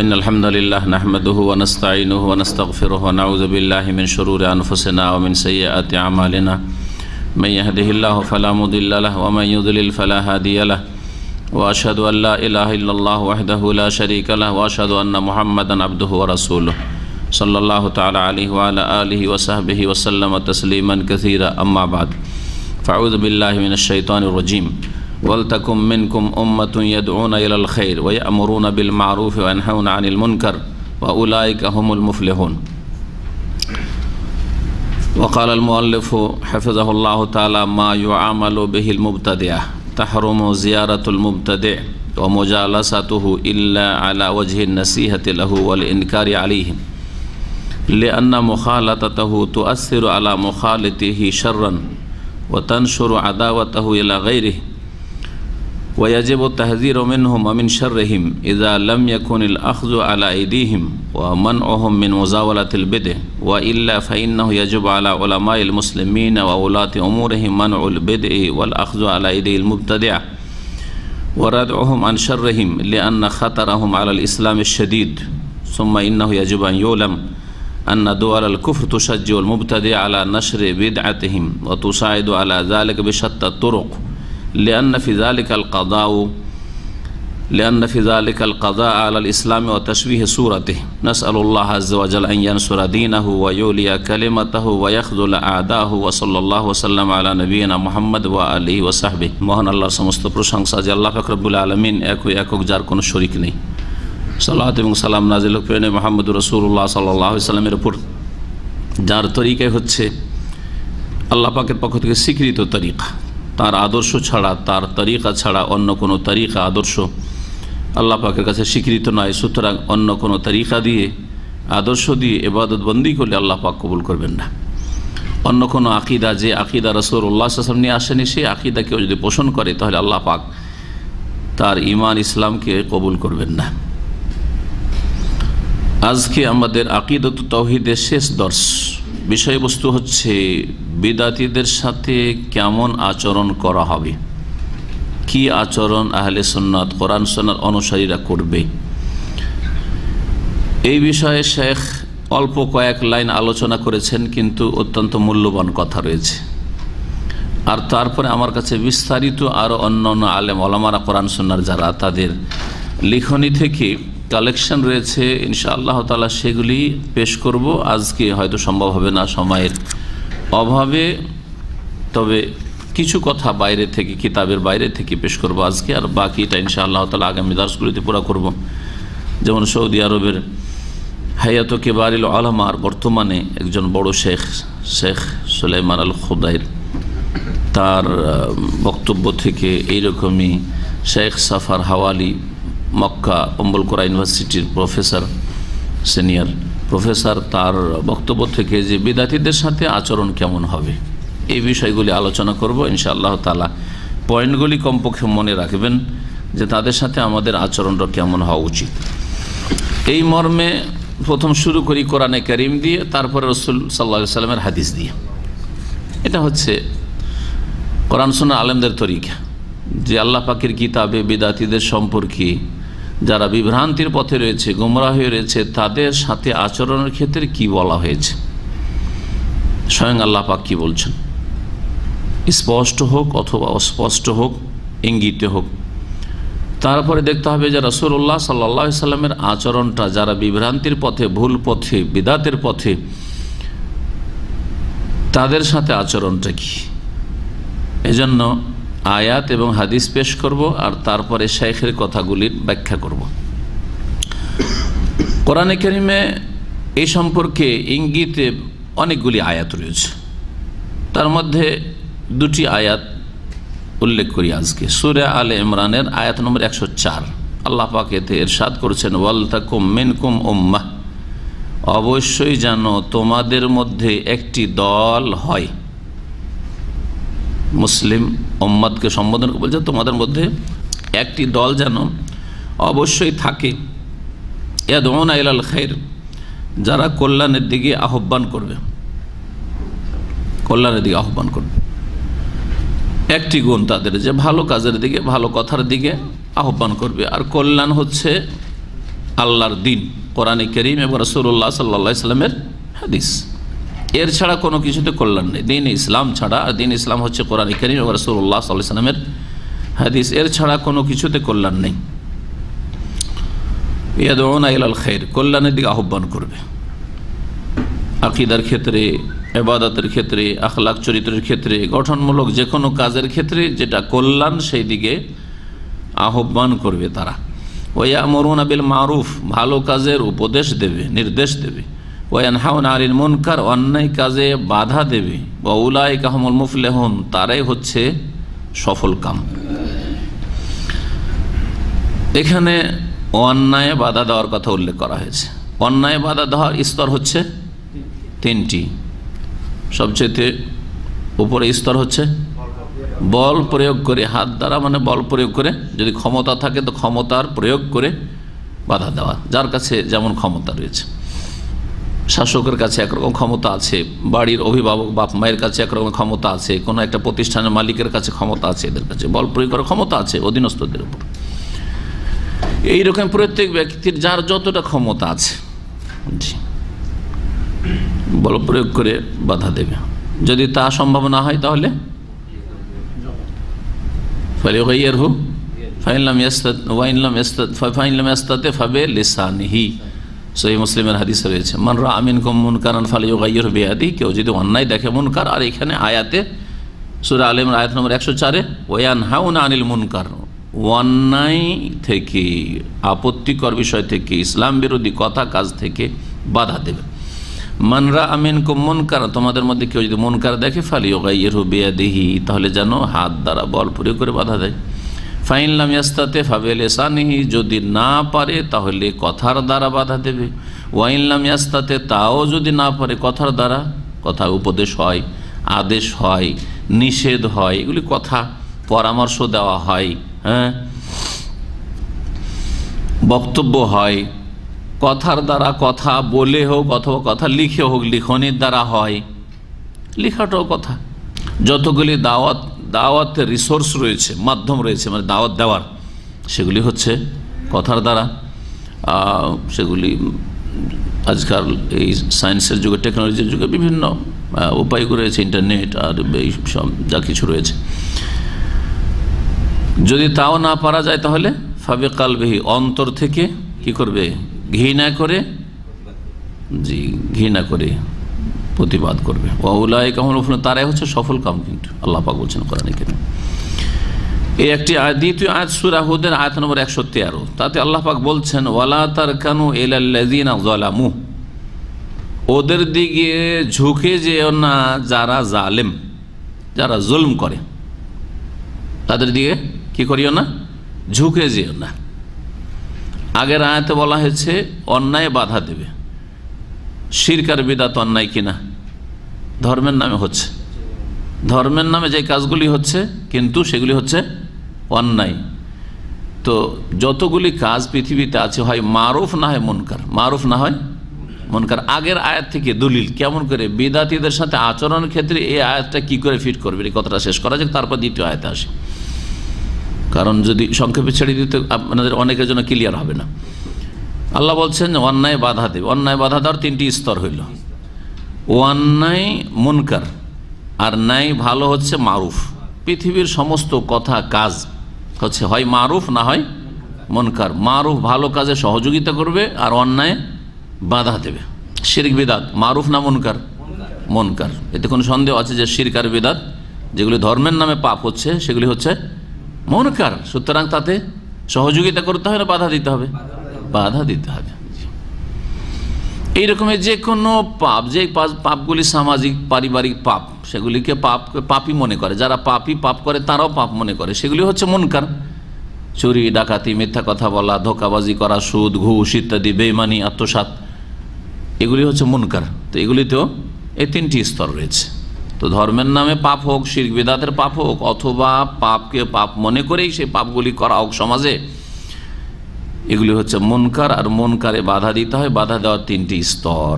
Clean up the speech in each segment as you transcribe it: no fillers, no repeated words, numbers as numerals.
إن الحمد لله نحمده ونستعينه ونستغفره ونعوذ بالله من شرور أنفسنا ومن سيئات أعمالنا من يهده الله فلا مضل له ومن يضلل فلا هادي له وأشهد أن لا إله إلا الله وحده لا شريك له وأشهد أن محمدا عبده ورسوله صلى الله تعالى عليه وعلى آله وصحبه وسلم تسليما كثيرا أما بعد فأعوذ بالله من الشيطان الرجيم ولتكن منكم أمة يدعون إلى الخير ويأمرون بالمعروف وينهون عن المنكر وأولئك هم المفلحون. وقال المؤلف حفظه الله تعالى ما يعامل به المبتدع تحرم زيارة المبتدع ومجالسته إلا على وجه النصيحة له والإنكار عليه لأن مخالطته تؤثر على مخالطه شرا وتنشر عداوته إلى غيره ويجب التحذير منهم ومن شرهم إذا لم يكن الأخذ على أيديهم ومنعهم من مزاولة البدع وإلا فإنه يجب على علماء المسلمين وولاة أمورهم منع البدع والأخذ على أيدي المبتدع وردعهم عن شرهم لأن خطرهم على الإسلام الشديد. ثم إنه يجب أن يعلم أن دول الكفر تشجع المبتدع على نشر بدعتهم وتساعد على ذلك بشتى الطرق لأن في ذلك القضاء على الإسلام وتشويه صورته. نسأل الله عز وجل أن ينصر دينه ويولي كلمته ويخذل أعداءه وصلى الله وسلم على نبينا محمد وآله وصحبه. মহান আল্লাহর সমস্ত প্রশংসা যে আল্লাহ পাক রব্বুল আলামিন একক যার কোনো শরীক নেই। সালাত এবং সালাম নাজিল হোক প্রিয় নবী মুহাম্মদ রাসূলুল্লাহ সাল্লাল্লাহু আলাইহি ওয়াসাল্লামের উপর, যার তরিকা হচ্ছে আল্লাহ পাকের পক্ষ থেকে স্বীকৃত তরিকা। তার আদর্শ ছাড়া, তার তরিকা ছাড়া অন্য কোনো তরিকা আদর্শ আল্লাহ পাকের কাছে স্বীকৃত নয়। সুতরাং অন্য কোনো তরিকা দিয়ে, আদর্শ দিয়ে ইবাদত বন্দি করলে আল্লাহ পাক কবুল করবেন না। অন্য কোনো আকিদা, যে আকিদা রাসূলুল্লাহ সাল্লাল্লাহু আলাইহি ওয়াসাল্লাম নিয়ে আসেনি, সেই আকিদা কেউ যদি পোষণ করে তাহলে আল্লাহ পাক তার ঈমান ইসলামকে কবুল করবেন না। আজকে আমাদের আকিদাত তাওহীদের শেষ দর্শ, বিষয়বস্তু হচ্ছে বিদাতীদের সাথে কেমন আচরণ করা হবে, কি আচরণ আহলে সুন্নাত কোরআন সুন্নাত অনুসারীরা করবে। এই বিষয়ে শেখ অল্প কয়েক লাইন আলোচনা করেছেন, কিন্তু অত্যন্ত মূল্যবান কথা রয়েছে। আর তারপরে আমার কাছে বিস্তারিত আরও অন্য আলেম ওলামারা কোরআন সুন্নার যারা, তাদের লিখনী থেকে কালেকশন রয়েছে। ইনশাআল্লাহ তাআলা সেগুলি পেশ করব। আজকে হয়তো সম্ভব হবে না সময়ের অভাবে, তবে কিছু কথা বাইরে থেকে, কিতাবের বাইরে থেকে পেশ করব আজকে, আর বাকিটা ইনশাআল্লাহ তাআলা আগামী দার্সগুলিতে পুরো করব। যেমন সৌদি আরবের হায়াত কিবারিল উলামার বর্তমানে একজন বড় শেখ সুলাইমান আল খুদাইর, তার বক্তব্য থেকে এইরকমই শেখ সাফার হাওয়ালি, মক্কা উম্মুল কুরা ইউনিভার্সিটির প্রফেসর, সিনিয়র প্রফেসর, তার বক্তব্য থেকে যে বিদাতীদের সাথে আচরণ কেমন হবে এই বিষয়গুলি আলোচনা করব ইনশাআল্লাহ তাআলা। পয়েন্টগুলি কমপক্ষে মনে রাখবেন যে তাদের সাথে আমাদের আচরণটা কেমন হওয়া উচিত। এই মর্মে প্রথম শুরু করি কোরআনে কারীম দিয়ে, তারপরে রাসূল সাল্লাল্লাহু আলাইহি ওয়াসাল্লামের হাদিস দিয়ে। এটা হচ্ছে কোরআন সুন্নাহ আলেমদের তরিকা, যে আল্লাহ পাকের কিতাবে বিদাতীদের সম্পর্কে যারা বিভ্রান্তির পথে রয়েছে, গোমরাহ হয়ে রয়েছে, তাদের সাথে আচরণের ক্ষেত্রে কি বলা হয়েছে, স্বয়ং আল্লাহ পাক কি বলছেন, স্পষ্ট হোক অথবা অস্পষ্ট হোক, ইঙ্গিতে হোক। তারপরে দেখতে হবে যে রাসূলুল্লাহ সাল্লাল্লাহু আলাইহি ওয়াসাল্লামের আচরণটা যারা বিভ্রান্তির পথে, ভুল পথে, বিদাতের পথে, তাদের সাথে আচরণটা কি। এজন্য আয়াত এবং হাদিস পেশ করব, আর তারপরে শাইখের কথাগুলির ব্যাখ্যা করব। কোরআনে কারীমে এই সম্পর্কে ইঙ্গিতে অনেকগুলি আয়াত রয়েছে। তার মধ্যে দুটি আয়াত উল্লেখ করি আজকে। সূরা আলে ইমরানের আয়াত নম্বর 104, আল্লাহ পাক এতে ইরশাদ করেছেন, ওয়ালতাকুম মিনকুম উম্মাহ, অবশ্যই যেন তোমাদের মধ্যে একটি দল হয়। মুসলিম উম্মতকে সম্বোধন করে বলছে তোমাদের মধ্যে একটি দল যেন অবশ্যই থাকে, ইয়াদউনা ইলাল খায়র, যারা কল্যাণের দিকে আহ্বান করবে, কল্যাণের দিকে আহ্বান করবে। একটি গুণ তাদের, যে ভালো কাজের দিকে, ভালো কথার দিকে আহ্বান করবে। আর কল্যাণ হচ্ছে আল্লাহর দিন, কোরআনে কারীম এবং রাসূলুল্লাহ সাল্লাল্লাহু আলাইহি সাল্লামের হাদিস। এর ছাড়া কোনো কিছুতে কল্যাণ নেই। দিন ইসলাম ছাড়া, আর দিন ইসলাম হচ্ছে কোরআনে কারীম এবং রাসূলুল্লাহ সাল্লাল্লাহু আলাইহি সাল্লামের হাদিস, এর ছাড়া কোনো কিছুতে কল্যাণ নেই। ইয়াদউনা ইলাল খায়র, কল্যাণের দিকে আহ্বান করবে। আকীদার ক্ষেত্রে, ইবাদতের ক্ষেত্রে, আখলাক চরিত্রের ক্ষেত্রে, গঠনমূলক যে কোনো কাজের ক্ষেত্রে যেটা কল্যাণ সেই দিকে আহ্বান করবে তারা। ওয়ায়ামুরুনা বিল মারুফ, ভালো কাজের উপদেশ দেবে, নির্দেশ দেবে। ওয়ানহাউনা আনিল মুনকার, অন্যায় কাজে বাধা দেবে। ওয়া উলাইকা হুমুল মুফলিহুন, তারাই হচ্ছে সফল কাম। এখানে অন্যায় বাধা দেওয়ার কথা উল্লেখ করা হয়েছে। অন্যায় বাধা দেওয়ার স্তর হচ্ছে তিনটি। সবচেয়ে উপরে স্তর হচ্ছে বল প্রয়োগ করে, হাত দ্বারা মানে বল প্রয়োগ করে, যদি ক্ষমতা থাকে তো ক্ষমতার প্রয়োগ করে বাধা দেওয়া, যার কাছে যেমন ক্ষমতা রয়েছে। শাসকের কাছে একরকম ক্ষমতা আছে, বাড়ির অভিভাবক বাপ মায়ের কাছে একরকম ক্ষমতা আছে, কোনো একটা প্রতিষ্ঠানের মালিকের কাছে ক্ষমতা আছে, এদের কাছে বল প্রয়োগ করার ক্ষমতা আছে অধীনস্থদের উপর। এইরকম প্রত্যেক ব্যক্তির যার যতটা ক্ষমতা আছে বল প্রয়োগ করে বাধা দেবে। যদি তা সম্ভব না হয় তাহলে ফালিয়ুগাইয়িরহু ফাইন লাম ইয়াস্তাতি ফাবিলিসানিহি, সহিহ মুসলিমের হাদিসে রয়েছে, মান রাআ মিনকুম মুনকারান ফালিয়ুগাইয়িরহু বিয়াদিহি, কেউ যদি অন্যায় দেখে মুনকার। আর এখানে আয়াতে সূরা আল ইমরান আয়াত নম্বর 104 ওয়ায়ানহাউনা আনিল মুনকার, অন্যায় থেকে, আপত্তিকর বিষয় থেকে, ইসলাম বিরোধী কথা কাজ থেকে বাধা দেবে। মান রাআ মিনকুম মুনকার, তোমাদের মধ্যে কেউ যদি মুনকার দেখে ফালিয়ুগাইয়িরহু বিয়াদিহি, তাহলে যেন হাত দ্বারা বল প্রয়োগ করে বাধা দেয়। ফাইন লাম ইয়াস্তাতি ফাবিলিসানিহি, যদি না পারে তাহলে কথার দ্বারা বাধা দেবে। ওয়াইন লাম ইয়াস্তাতি, তাও যদি না পারে কথার দ্বারা, কথা উপদেশ হয়, আদেশ হয়, নিষেধ হয়, এগুলি কথা, পরামর্শ দেওয়া হয়, হ্যাঁ, বক্তব্য হয়, কথার দ্বারা, কথা বলে হোক অথবা কথা লিখে হোক, লিখনির দ্বারা হয়, লেখাটাও কথা। যতগুলি দাওয়াতের রিসোর্স রয়েছে, মাধ্যম রয়েছে মানে দাওয়াত দেওয়ার, সেগুলি হচ্ছে কথার দ্বারা। সেগুলি আজকাল এই সায়েন্সের যুগে, টেকনোলজির যুগে বিভিন্ন উপায়গুলো রয়েছে, ইন্টারনেট আর এই সব যা কিছু রয়েছে। যদি তাও না পারা যায় তাহলে ফাবে কালবিহি, অন্তর থেকে কি করবে, ঘৃণা করে, জি ঘৃণা করে প্রতিবাদ করবে। ওয়াউলাইকা হুমুল মুফলিহুন, তারাই হচ্ছে সফল কাম। কিন্তু আল্লাহ পাক বলছেন কোরআনে কারীমে, এই একটি দ্বিতীয় আয়াত সূরা হুদের আয়াত নম্বর 113, তাতে আল্লাহ পাক বলছেন ওয়ালা তারকানু ইলাল্লাযিনা যালামু, ওদের দিকে ঝুঁকে যেও না যারা জালেম, যারা জুলম করে, তাদের দিকে কি করিও না, ঝুঁকে যেও না। আগের আয়াতে বলা হয়েছে অন্যায় বাধা দেবে। শিরক আর বিদআত অন্যায় কিনা? ধর্মের নামে হচ্ছে, ধর্মের নামে যে কাজগুলি হচ্ছে কিন্তু সেগুলি হচ্ছে অন্যায়। তো যতগুলি কাজ পৃথিবীতে আছে হয় মারুফ না হয় মুনকার, মারুফ না হয় মুনকার। আগের আয়াত থেকে দলিল কেমন করে বিদাতীদের সাথে আচরণের ক্ষেত্রে এই আয়াতটা কি করে ফিট করবে, এই কথাটা শেষ করা যাক, তারপর দ্বিতীয় আয়াতে আসে। কারণ যদি সংক্ষেপে ছেড়ে দিতে আপনাদের অনেকের জন্য ক্লিয়ার হবে না। আল্লাহ বলছেন অন্যায় বাধা দেবে। অন্যায় বাধা দেওয়ার তিনটি স্তর হইল, অন্যায় মুনকার, আর ন্যায় ভালো হচ্ছে মারুফ। পৃথিবীর সমস্ত কথা কাজ হচ্ছে হয় মারুফ না হয় মুনকার। মারুফ ভালো কাজে সহযোগিতা করবে আর অন্যায় বাধা দেবে। শিরক বিদআত মারুফ না মুনকার? মুনকার। এতে কোনো সন্দেহ আছে যে শিরক আর বিদআত যেগুলি ধর্মের নামে পাপ হচ্ছে সেগুলি হচ্ছে মুনকার। সুতরাং তাতে সহযোগিতা করতে হবে না বাধা দিতে হবে? বাধা দিতে হবে। এইরকমের যে কোনো পাপ, যে পাপগুলি সামাজিক পারিবারিক পাপ, সেগুলিকে পাপই মনে করে। যারা পাপ করে তারাও পাপ মনে করে, সেগুলি হচ্ছে মুনকার। চুরি, ডাকাতি, মিথ্যা কথা বলা, ধোঁকাবাজি করা, সুদ, ঘুষ ইত্যাদি, বেঈমানি, আত্মসাৎ, এগুলি হচ্ছে মুনকার। তো এগুলিতেও এই তিনটি স্তর রয়েছে। তো ধর্মের নামে পাপ হোক, শিরক বিদআতের পাপ হোক, অথবা পাপকে পাপ মনে করেই সেই পাপগুলি করা হোক সমাজে, এগুলি হচ্ছে মুনকার। আর মুনকারে বাধা দিতে হয়। বাধা দেওয়ার তিনটি স্তর।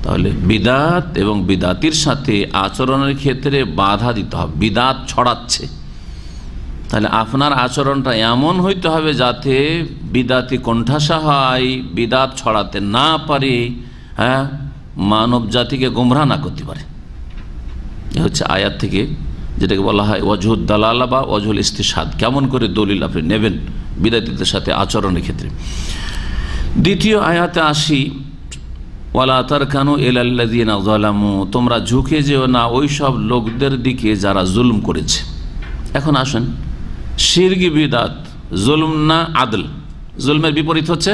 তাহলে বিদআত এবং বিদআতির সাথে আচরণের ক্ষেত্রে বাধা দিতে হবে। বিদআত ছড়াচ্ছে তাহলে আপনার আচরণটা এমন হইতে হবে যাতে বিদাতি কণ্ঠাসা হয়, বিদাত ছড়াতে না পারে, হ্যাঁ, মানব জাতিকে গোমরাহ না করতে পারে। এ হচ্ছে আয়াত থেকে যেটাকে বলা হয় ওয়াজহুদ দালালা বা ওয়াজহুল ইস্তিশহাদ, কেমন করে দলিল আপনি নেবেন বিদাতিদের সাথে আচরণের ক্ষেত্রে। দ্বিতীয় আয়াতে আসি, ওয়ালা তারকানু ইলাল্লাযিনা যালামু, তোমরা ঝুঁকে যেও না ওই সব লোকদের দিকে যারা জুলুম করেছে। এখন আসেন, শিরক বিদাত জুলুম না আদল? জুলমের বিপরীত হচ্ছে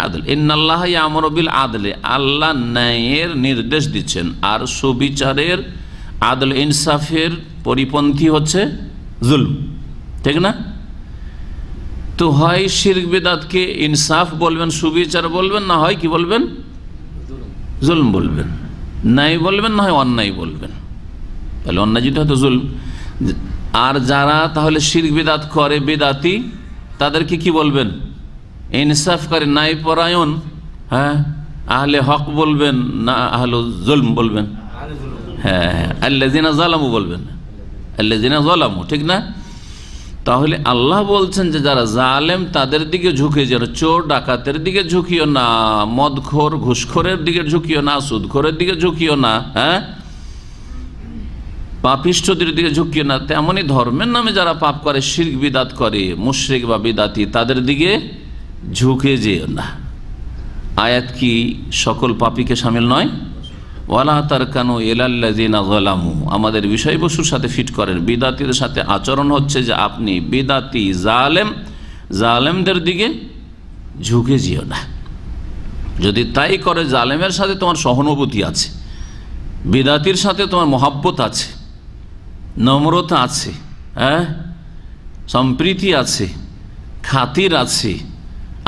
আদল। ইন্নাল্লাহা ইয়ামুরু বিল আদলি, আল্লাহ ন্যায়ের নির্দেশ দিচ্ছেন, আর সুবিচারের আদল ইনসাফের পরিপন্থী হচ্ছে জুলম, ঠিক না? তো হয় শিরক বিদাতকে ইনসাফ বলবেন, সুবিচার বলবেন, না হয় কি বলবেন? জুলম বলবেন। ন্যায় বলবেন, না হয় অন্যায় বলবেন। তাহলে অন্যায় যদি হয়তো জুলম। আর যারা তাহলে শিরক বিদাত করে বিদাতি, তাদেরকে কি বলবেন? ইনসাফ করে, ন্যায় পরায়ণ, হ্যাঁ, আহলে হক বলবেন না আহলে জুলম বলবেন? হ্যাঁ, আল্লাযিনা যালামু বলবেন, আল্লাযিনা যালামু, ঠিক না? তাহলে আল্লাহ বলছেন যে যারা জালেম তাদের দিকে ঝুঁকে যেন, চোর ডাকাতের দিকে ঝুঁকিও না, মদখোর ঘুষখোরের দিকে ঝুঁকিও না, সুদখোরের দিকে ঝুঁকিও না, হ্যাঁ, পাপিষ্ঠদের দিকে ঝুঁকিও না। তেমনই ধর্মের নামে যারা পাপ করে, শিরক বিদাত করে, মুশরিক বা বিদাতি, তাদের দিকে ঝুঁকে যেও না। আয়াত কি সকল পাপীকে শামিল নয়? ওয়ালা তারকানু ইলাল্লাযিনা যালামু, আমাদের বিষয়বস্তুর সাথে ফিট করেন। বিদাতীদের সাথে আচরণ হচ্ছে যে আপনি বিদাতি জালেমদের দিকে ঝুঁকে যেও না। যদি তাই করে, জালেমের সাথে তোমার সহানুভূতি আছে, বিদাতির সাথে তোমার মহব্বত আছে, নম্রতা আছে, হ্যাঁ, সম্প্রীতি আছে, খাতির আছে,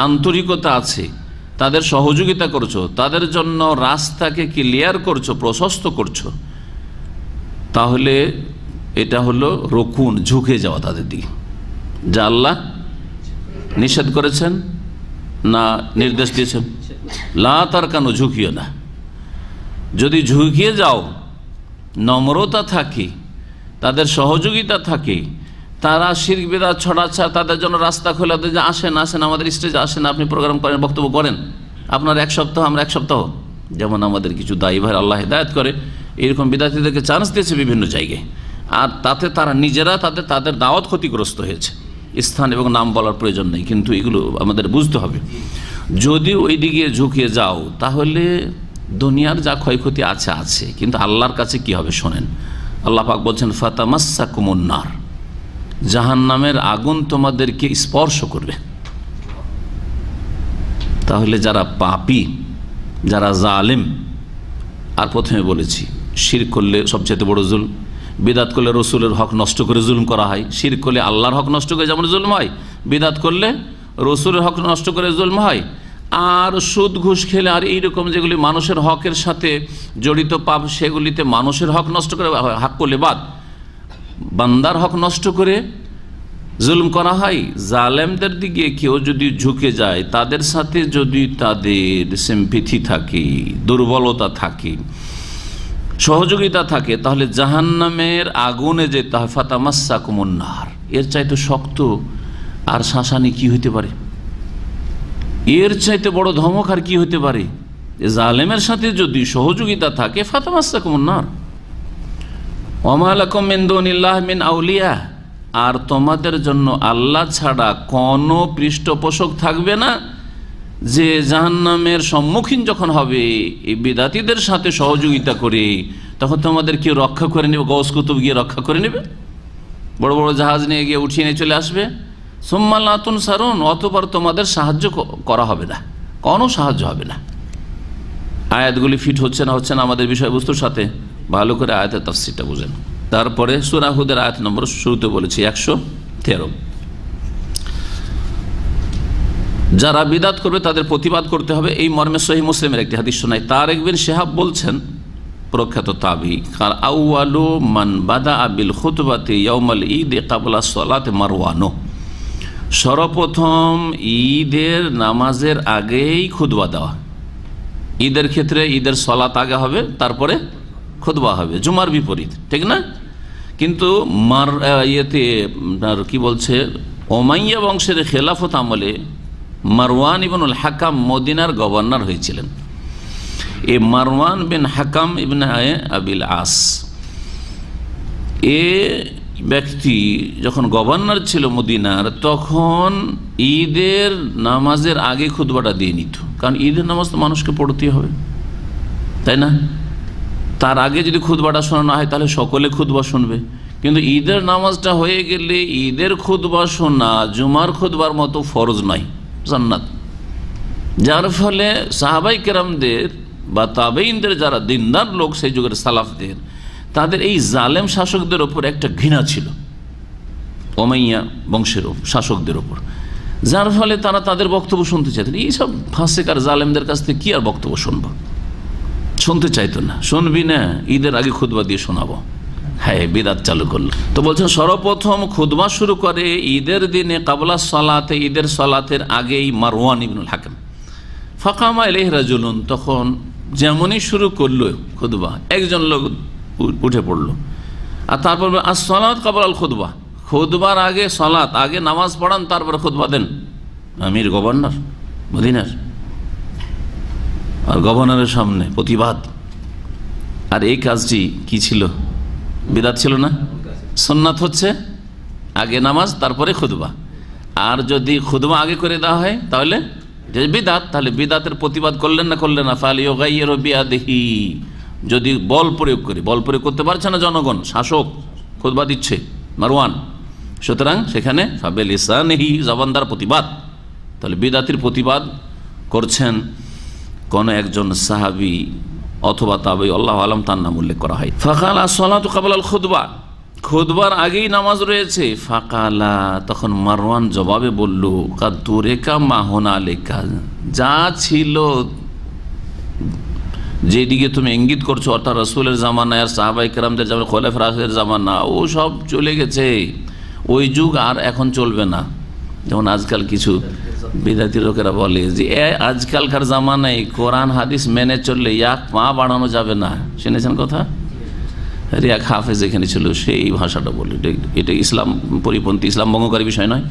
আন্তরিকতা আছে, তাদের সহযোগিতা করছো, তাদের জন্য রাস্তাকে ক্লিয়ার করছো, প্রশস্ত করছো, তাহলে এটা হলো রকুন, ঝুঁকে যাওয়া তাদের দিকে, যা আল্লাহ নিষেধ করেছেন না নির্দেশ দিয়েছেন। লা তারকানু, ঝুঁকিও না। যদি ঝুঁকিয়ে যাও, নম্রতা থাকে, তাদের সহযোগিতা থাকে, তারা শিরক বিদআত ছড়াচ্ছে, তাদের জন্য রাস্তা খোলা দেয় যে আসেন আসেন আমাদের স্টেজে আসেন, আপনি প্রোগ্রাম করেন, বক্তব্য করেন, আপনার এক সপ্তাহ আমরা এক সপ্তাহ, যেমন আমাদের কিছু দায়ী ভাই আল্লাহ হিদায়াত করে এরকম বিদাতীদেরকে চান্স দিয়েছে বিভিন্ন জায়গায়, আর তাতে তারা নিজেরা তাদের দাওয়াত ক্ষতিগ্রস্ত হয়েছে। স্থান এবং নাম বলার প্রয়োজন নেই, কিন্তু এগুলো আমাদের বুঝতে হবে। যদি ওই দিকে ঝুঁকিয়ে যাও, তাহলে দুনিয়ার যা ক্ষয়ক্ষতি আছে, কিন্তু আল্লাহর কাছে কি হবে শোনেন। আল্লাহ পাক বলছেন ফাতামাসসাকুমুন নার, জাহান্নামের আগুন তোমাদেরকে স্পর্শ করবে। তাহলে যারা পাপী, যারা জালেম, আর প্রথমে বলেছি শিরক করলে সবচেয়ে বড় জুলম, বিদাত করলে রসুলের হক নষ্ট করে জুলম করা হয়, শিরক করলে আল্লাহর হক নষ্ট করে যেমন জুলম হয়, বিদাত করলে রসুলের হক নষ্ট করে জুলম হয়। আর সুদ ঘুষ খেলে আর এইরকম যেগুলি মানুষের হকের সাথে জড়িত পাপ, সেগুলিতে মানুষের হক নষ্ট করে, হক করলে বাদ, বান্দার হক নষ্ট করে জুলম করা হয়। জালেমদের দিকে কেউ যদি ঝুঁকে যায়, তাদের সাথে যদি তাদের সিম্পিথি থাকে, দুর্বলতা থাকে, সহযোগিতা থাকে, তাহলে জাহান্নামের আগুনে যেতে হয়। ফাতামাসসাকুমুন নার, এর চাইতে শক্ত আর শাসানি কি হইতে পারে? এর চাইতে বড় ধমক আর কি হইতে পারে? জালেমের সাথে যদি সহযোগিতা থাকে, ফাতামাসসাকুমুন নার ওয়ামা লাকুম মিন দুনিল্লাহি মিন আউলিয়া, আর তোমাদের জন্য আল্লাহ ছাড়া কোনো পৃষ্ঠপোষক থাকবে না, যে জাহান্নামের সম্মুখীন যখন হবে এই বিদাতীদের সাথে সহযোগিতা করে, তখন তোমাদের কেউ রক্ষা করে নেবে, গৌস কুতুব গিয়ে রক্ষা করে নেবে, বড় বড় জাহাজ নিয়ে গিয়ে উঠিয়ে নিয়ে চলে আসবে। সুম্মা লা তুনসারুন, অতঃপর তোমাদের সাহায্য করা হবে না, কোনো সাহায্য হবে না। আয়াতগুলি ফিট হচ্ছে না আমাদের বিষয়বস্তুর সাথে, ভালো করে আয়াতের তাফসীরটা বুঝেন। তারপরে সূরা হুদের আয়াত নম্বর শুরুতে বলেছি 113, যারা বিদাত করবে তাদের প্রতিবাদ করতে হবে, এই মর্মে সহিহ মুসলিমের একটি হাদিস শোনায়। তারেক বিন শিহাব বলছেন, প্রখ্যাত তাবি, কাল আউয়ালু মান বাদা বিল খুতবাতি ইয়াউমাল ঈদ ক্বাবলা সালাত মারওয়ানো, সর্বপ্রথম ঈদের নামাজের আগেই খুতবা দেওয়া। ঈদের ক্ষেত্রে ঈদের সালাত আগে হবে, তারপরে খুতবা হবে, জুমার বিপরীত, ঠিক না? কিন্তু কি বলছে, উমাইয়া বংশের খেলাফত আমলে মারওয়ান ইবনুল হাকাম মদিনার গভর্নর হয়েছিলেন। এই মারওয়ান বিন হাকাম ইবনে আবিল আস এ ব্যক্তি যখন গভর্নর ছিল মদিনার, তখন ঈদের নামাজের আগে খুতবাটা দিয়ে নিত। কারণ ঈদের নামাজ তো মানুষকে পড়তে হবে, তাই না? তার আগে যদি খুতবাটা শোনা না হয় তাহলে সকলে খুতবা শুনবে। কিন্তু ঈদের নামাজটা হয়ে গেলে ঈদের খুতবা শোনা জুমার খুতবার মতো ফরজ নয়, জান্নাত। যার ফলে সাহাবাই কেরামদের বা তাবেঈনদের যারা দিনদার লোক সেই যুগের সালাফদের, তাদের এই জালেম শাসকদের ওপর একটা ঘৃণা ছিল, উমাইয়া বংশের শাসকদের ওপর। যার ফলে তারা তাদের বক্তব্য শুনতে চাইতেন। এইসব ফাসেক আর জালেমদের কাছ থেকে কি আর বক্তব্য শুনবো, শুনতে চাইতো না। শুনবি না, ঈদের আগে খুতবা দিয়ে শোনাবো। হ্যাঁ, বিদাত চালু করলো। তো বলছেন সর্বপ্রথম খুতবা শুরু করে ঈদের দিনে কাবলা সালাতে, ঈদের সালাতের আগেই মারওয়ান ইবনুল হাকাম। ফাকামা ইলাইহি রাজুলুন, তখন যেমনই শুরু করলো খুতবা, একজন লোক উঠে পড়লো আর তারপর as-সালাত কাবলা আল-খুতবা, খুতবার আগে সালাত, আগে নামাজ পড়ান তারপরে খুতবা দেন। আমির গভর্নর মদিনার, আর গভর্নরের সামনে প্রতিবাদ। আর এই কাজটি কি ছিল? বিদাত ছিল না? সুন্নাত হচ্ছে আগে নামাজ তারপরে খুতবা। আর যদি খুতবা আগে করে দেওয়া হয় তাহলে বিদাত। তাহলে বিদাতের প্রতিবাদ করলেন না করলেন না? ফালিয়ুগাইয়িরু বিয়াদিহি, যদি বল প্রয়োগ করে, বল প্রয়োগ করতে পারছে না জনগণ, শাসক খুতবা দিচ্ছে মারওয়ান, সুতরাং সেখানে ফাবিলিসানিহি, জবান দ্বারা প্রতিবাদ। তাহলে বিদাতের প্রতিবাদ করছেন কোন একজন সাহাবী অথবা তাবেঈ, আল্লাহু আলাম, তার নাম উল্লেখ করা হয়। ফাকালা as-সালাতু ক্বাবলা আল-খুতবা, খুতবার আগেই নামাজ রয়েছে। ফাকালা, তখন মারওয়ান জবাবে বলল, কাদ তুরিকা মা হুনালিকা, যা ছিল যেদিকে তুমি ইঙ্গিত করছো, অর্থাৎ রাসূলের জামানায় আর সাহাবায়ে কেরামদের জামানায়, খোলাফায়ে রাশিদের জামানা, ও সব চলে গেছে, ওই যুগ আর এখন চলবে না। যেমন আজকাল কিছু বিদাতি লোকেরা বলে যে আজকালকার জামানায় কোরআন হাদিস মেনে চললে এক পা বাড়ানো যাবে না। শুনেছেন কথা? রিয়াক হাফেজ এখানে ছিল, সেই ভাষাটা বলে। এটা ইসলাম পরিপন্থী, ইসলাম ভঙ্গকারী বিষয় নয়।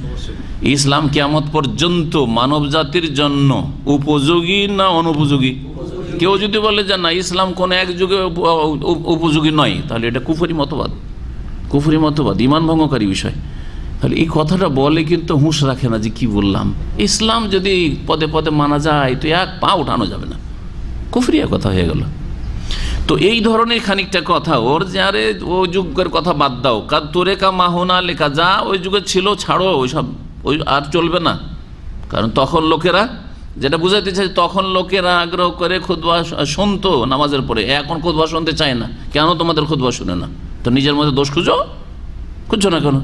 ইসলাম কিয়ামত পর্যন্ত মানব জাতির জন্য উপযোগী না অনুপযোগী? কেউ যদি বলে যে না, ইসলাম কোন এক যুগে উপযোগী নয়, তাহলে এটা কুফরি মতবাদ, কুফরি মতবাদ, ইমান ভঙ্গকারী বিষয়। তাহলে এই কথাটা বলে কিন্তু হুঁশ রাখে না যে কি বললাম। ইসলাম যদি পদে পদে মানা যায় তো এক পা উঠানো যাবে না, কুফরিয়া কথা হয়ে গেল। তো এই ধরনের খানিকটা কথা ওর, যে আরে ওই যুগের কথা বাদ দাও, কাদ তুরিকা মা হুনালিকা, যা ওই যুগে ছিল ছাড়ো, ওইসব ওই আর চলবে না। কারণ তখন লোকেরা, যেটা বুঝাইতে চাই, তখন লোকেরা আগ্রহ করে খুতবা শুনতো নামাজের পরে, এখন খুতবা শুনতে চায় না। কেন তোমাদের খুতবা শুনে না? তো নিজের মধ্যে দোষ খুঁজছো না কেন?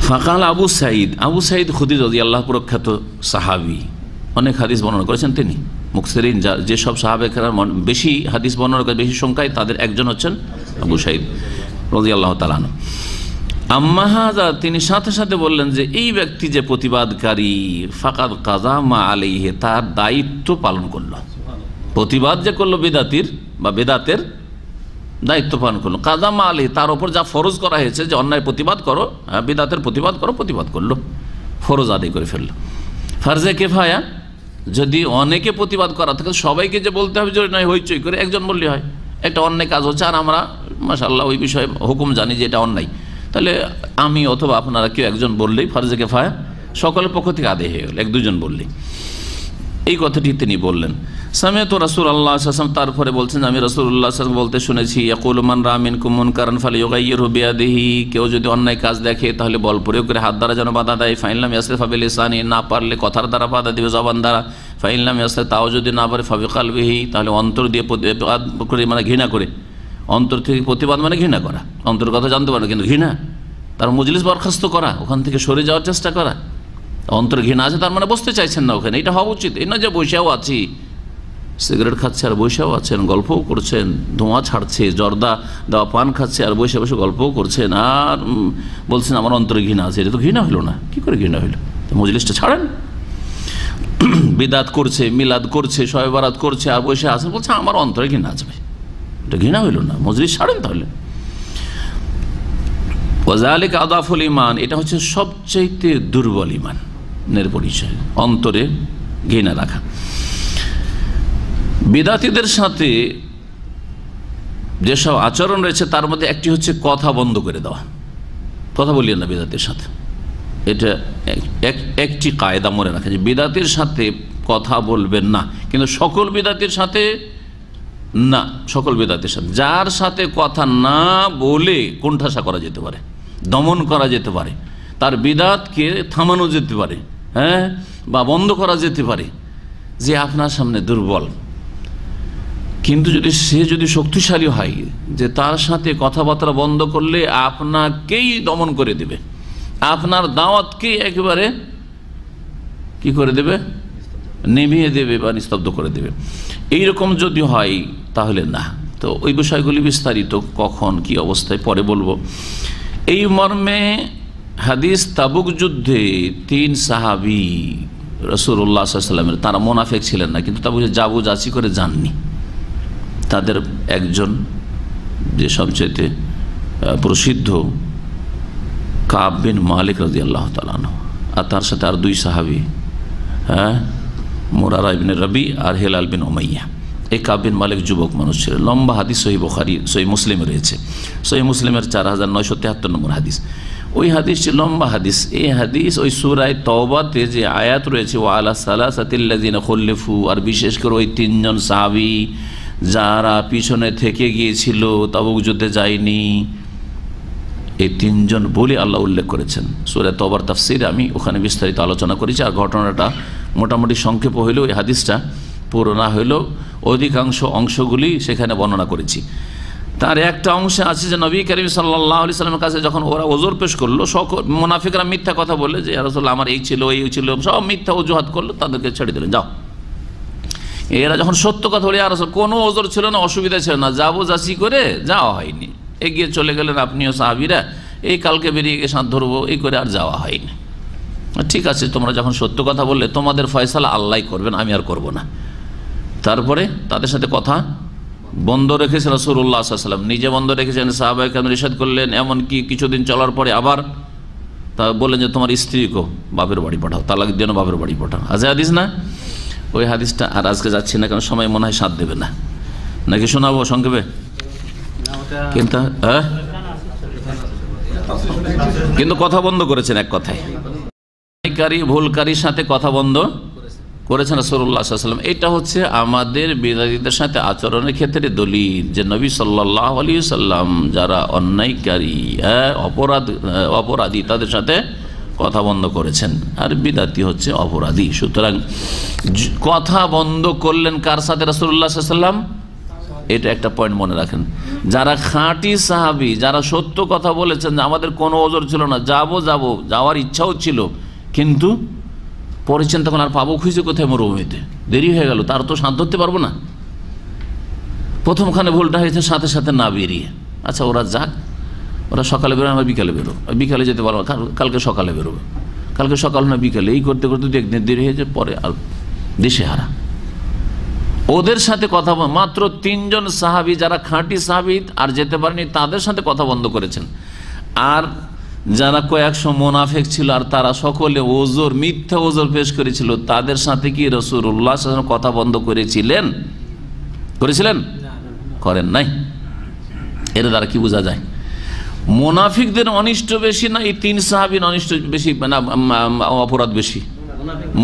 ফাকাল আবু সাঈদ, আবু সাঈদ খুদরি রাদিয়াল্লাহু প্রখ্যাত সাহাবী, অনেক হাদিস বর্ণনা করেছেন তিনি। মুকসিরিন, যেসব সাহাবে কেরাম বেশি হাদিস বর্ণনা করে, বেশি সংখ্যায়, তাদের একজন হচ্ছেন আবু সাঈদ রাদিয়াল্লাহু তাআলা আনহু। আম্মা হাযা, তিনি সাথে সাথে বললেন যে এই ব্যক্তি যে প্রতিবাদকারী, ফাকাদ কাযা মা আলাইহি, তার দায়িত্ব পালন করলো। প্রতিবাদ যে করলো বিদাতির বা বেদাতের, দায়িত্ব পালন করলো। কাযা মা আলাইহি, তার উপর যা ফরজ করা হয়েছে যে অন্যায় প্রতিবাদ করো, বিদাতের প্রতিবাদ করো, প্রতিবাদ করলো, ফরজ আদায় করে ফেললো। ফারজে কিফায়া, যদি অনেকে প্রতিবাদ করা থাকে, সবাইকে যে বলতে হবে যে নয়, হইচই করে একজন বললে হয়। একটা অন্যায় কাজ হচ্ছে আর আমরা মাশাআল্লাহ ওই বিষয়ে হুকুম জানি যে এটা অন্যায়, তাহলে আমি অথবা আপনারা কেউ একজন বললেই ফারজে কিফায়া, সকলের পক্ষ থেকে আদায় হয়ে গেল, এক দুজন বললেই। এই কথাটি তিনি বললেন। সামিআতু রাসূলুল্লাহ সাল্লাল্লাহু আলাইহি ওয়াসাল্লাম, তারপরে বলছেন আমি রাসূলুল্লাহ সাল্লাল্লাহু আলাইহি ওয়াসাল্লাম বলতে শুনেছি, ইয়াকুলু মান রাআ মিনকুম মুনকারান ফালিয়ুগাইয়িরহু বিয়াদিহি, কেউ যদি অন্যায় কাজ দেখে তাহলে বল প্রয়োগ করে হাত দ্বারা যেন বাধা দেয়। ফাইন লাম ইয়াসতাতি ফাবিলিসানি, না পারলে কথার দ্বারা বাধা দিবে, জবান দ্বারা। ফাইন লাম ইয়াসতাতি, তাও যদি না পারে ফাবিকালবিহি, তাহলে অন্তর দিয়ে প্রতিবাদ করে, মানে ঘৃণা করে। অন্তর থেকে প্রতিবাদ মানে ঘৃণা করা, অন্তর কথা জানতে পারে কিন্তু ঘৃণা, তার মজলিস বরখাস্ত করা, ওখান থেকে সরে যাওয়ার চেষ্টা করা। অন্তর ঘৃণা আছে তার মানে বসতে চাইছেন না ওখানে, এটা হওয়া উচিত। এই না যে বসেও আছি, সিগারেট খাচ্ছে আর বসেও আছেন, গল্পও করছেন, ধোঁয়া ছাড়ছে, জর্দা দেওয়া পান খাচ্ছে আর বসে বসে গল্পও করছেন, আর বলছেন আমার অন্তরে ঘৃণা আছে। এটা তো ঘৃণা হইল না। কি করে ঘৃণা হইল? মজলিসটা ছাড়েন। বিদাত করছে, মিলাদ করছে, শবে বারাত করছে আর বসে আছেন, বলছে আমার অন্তরে ঘৃণা আছে। ভাই এটা ঘৃণা হইল না, মজলিস ছাড়েন তাহলে। ওয়াজালিক আদাফুল ইমান, এটা হচ্ছে সবচাইতে দুর্বল ইমানের পরিচয়, অন্তরে ঘৃণা রাখা। বিদাতীদের সাথে যেসব আচরণ রয়েছে তার মধ্যে একটি হচ্ছে কথা বন্ধ করে দেওয়া, কথা বলিয়ে না বিদাতের সাথে। এটা একটি কায়দা মনে রাখা যে বিদাতের সাথে কথা বলবেন না, কিন্তু সকল বিদাতের সাথে না, সকল বিদাতের সাথে যার সাথে কথা না বলে কোণঠাসা করা যেতে পারে, দমন করা যেতে পারে, তার বিদাতকে থামানো যেতে পারে, হ্যাঁ, বা বন্ধ করা যেতে পারে, যে আপনার সামনে দুর্বল, কিন্তু সে যদি শক্তিশালী হয় যে তার সাথে কথাবার্তা বন্ধ করলে আপনাকেই দমন করে দেবে, আপনার দাওয়াতকেই একেবারে কি করে দেবে, নিভিয়ে দেবে বা নিস্তব্ধ করে দেবে, এইরকম যদি হয় তাহলে না। তো ওই বিষয়গুলি বিস্তারিত কখন কি অবস্থায় পরে বলবো। এই মর্মে হাদিস, তাবুক যুদ্ধে 3 সাহাবী রাসূলুল্লাহ সাল্লাল্লাহু আলাইহি ওয়াসাল্লামের, তারা মুনাফিক ছিলেন না, কিন্তু তাবুকে যাবুযাচি করে যাননি। তাদের একজন যে সবচেয়ে প্রসিদ্ধ কাব বিন মালিক রাদিয়াল্লাহু তাআলা আনহু, আর তার সাথে আর 2 সাহাবী, হ্যাঁ, মুরারা ইবনে রবি আর হিলাল বিন উমাইয়া। এই কাব বিন মালিক যুবক মানুষ ছিলেন। লম্বা হাদিস সহিহ বুখারী, সহিহ মুসলিমে রয়েছে। সহিহ মুসলিমের 4973 নম্বর হাদিস। ওই হাদিসটি লম্বা হাদিস। এই হাদিস ওই সূরা তাওবাতে যে আয়াত রয়েছে, ওয়া আলা সালাসাতিল্লাযিনা খুলিফু, আর বিশেষ করে ওই 3 জন সাহাবী যারা পিছনে থেকে গিয়েছিল, তাবুক যুদ্ধে যায়নি, এই 3 জন বলে আল্লাহ উল্লেখ করেছেন সূরা তাওবার তাফসীরে। আমি ওখানে বিস্তারিত আলোচনা করেছি, আর ঘটনাটা মোটামুটি সংক্ষেপ হইলেও এই হাদিসটা পুরো না হইলেও অধিকাংশ অংশগুলি সেখানে বর্ণনা করেছি। তার একটা অংশে আছে যে নবী করিম সাল্লাল্লাহু আলাইহি সাল্লামের কাছে যখন ওরা ওজর পেশ করলো, সকল মুনাফিকরা মিথ্যা কথা বললে যে ইয়া রাসূলুল্লাহ আমার এই ছিল, এই ছিল, সব মিথ্যা অজুহাত করলো, তাদেরকে ছেড়ে দিলেন, যাও। এরা যখন সত্য কথা বলে, ইয়া রাসূল কোনো ওজর ছিল না, অসুবিধা ছিল না, যাবো যাচি করে যাওয়া হয়নি, এগিয়ে চলে গেলেন আপনিও সাহাবীরা, এই কালকে বেরিয়ে গিয়ে সাঁত ধরবো, এই করে আর যাওয়া হয়নি। ঠিক আছে, তোমরা যখন সত্য কথা বললে তোমাদের ফয়সালা আল্লাহ করবেন, আমি আর করব না। তারপরে তাদের সাথে কথা বন্ধ রেখেছেন রাসূলুল্লাহ সাল্লাল্লাহু আলাইহি ওয়াসাল্লাম, নিজে বন্ধ রেখেছেন, সাহাবায়ে কেরাম ইরশাদ করলেন। এমনকি কিছুদিন চলার পরে আবার তা বললেন যে তোমার স্ত্রীকে বাপের বাড়ি পাঠাও, তালাক দিয়ে বাপের বাড়ি পাঠাও। আছে হাদিস না? ওই হাদিসটা আর আজকে যাচ্ছি না, কারণ সময় মনে হয় সাথ দেবে না, নাকি শোনাবো সংক্ষেপে? কিন্তু কথা বন্ধ করেছেন, এক কথায় ভুলকারীর সাথে কথা বন্ধ করেছেন রাসূলুল্লাহ সাল্লাল্লাহু আলাইহি ওয়াসাল্লাম। এটা হচ্ছে আমাদের বিদাতীদের সাথে আচরণের ক্ষেত্রে দলিল যে নবী সাল্লাল্লাহু আলাইহি ওয়াসাল্লাম যারা অন্যায়কারী, অপরাধী, তাদের সাথে কথা বন্ধ করেছেন, আর বিদাতী হচ্ছে অপরাধী। সুতরাং কথা বন্ধ করলেন কার সাথে? রাসূলুল্লাহ সাল্লাল্লাহু আলাইহি ওয়াসাল্লাম। এটা একটা পয়েন্ট মনে রাখেন। যারা খাঁটি সাহাবী, যারা সত্য কথা বলেছেন যে আমাদের কোনো ওজর ছিল না, যাওয়ার ইচ্ছাও ছিল, কিন্তু পরে চিন্তা করলেন আর পাবো খুঁজে কোথায় মরুভূমিতে, দেরি হয়ে গেল, তার তো সাথ ধরতে পারবো না। প্রথমখানে ভুলটা হয়েছে সাথে সাথে না বেরিয়ে, আচ্ছা ওরা যাক, ওরা সকালে বেরোয়, আমরা বিকালে বেরো, বিকালে যেতে পারবো, কালকে সকালে বেরোবে, কালকে সকাল না বিকালে, এই করতে করতে একদিন দেরি হয়েছে, পরে আর দেশে হারা। ওদের সাথে কথা, মাত্র 3 জন সাহাবী যারা খাঁটি সাহাবী আর যেতে পারেনি, তাদের সাথে কথা বন্ধ করেছেন। আর যারা কয়েকশো মুনাফিক ছিল আর তারা সকলে ওজর, মিথ্যা ওজর পেশ করেছিল, তাদের সাথে কি রাসূলুল্লাহ সাল্লাল্লাহু আলাইহি ওয়াসাল্লাম কথা বন্ধ করেছিলেন? করেন নাই। এর দ্বারা কি বোঝা যায়? মুনাফিকদের অনিষ্ট বেশি না এই 3 সাহাবীর অনিষ্ট বেশি, না অপরাধ বেশি?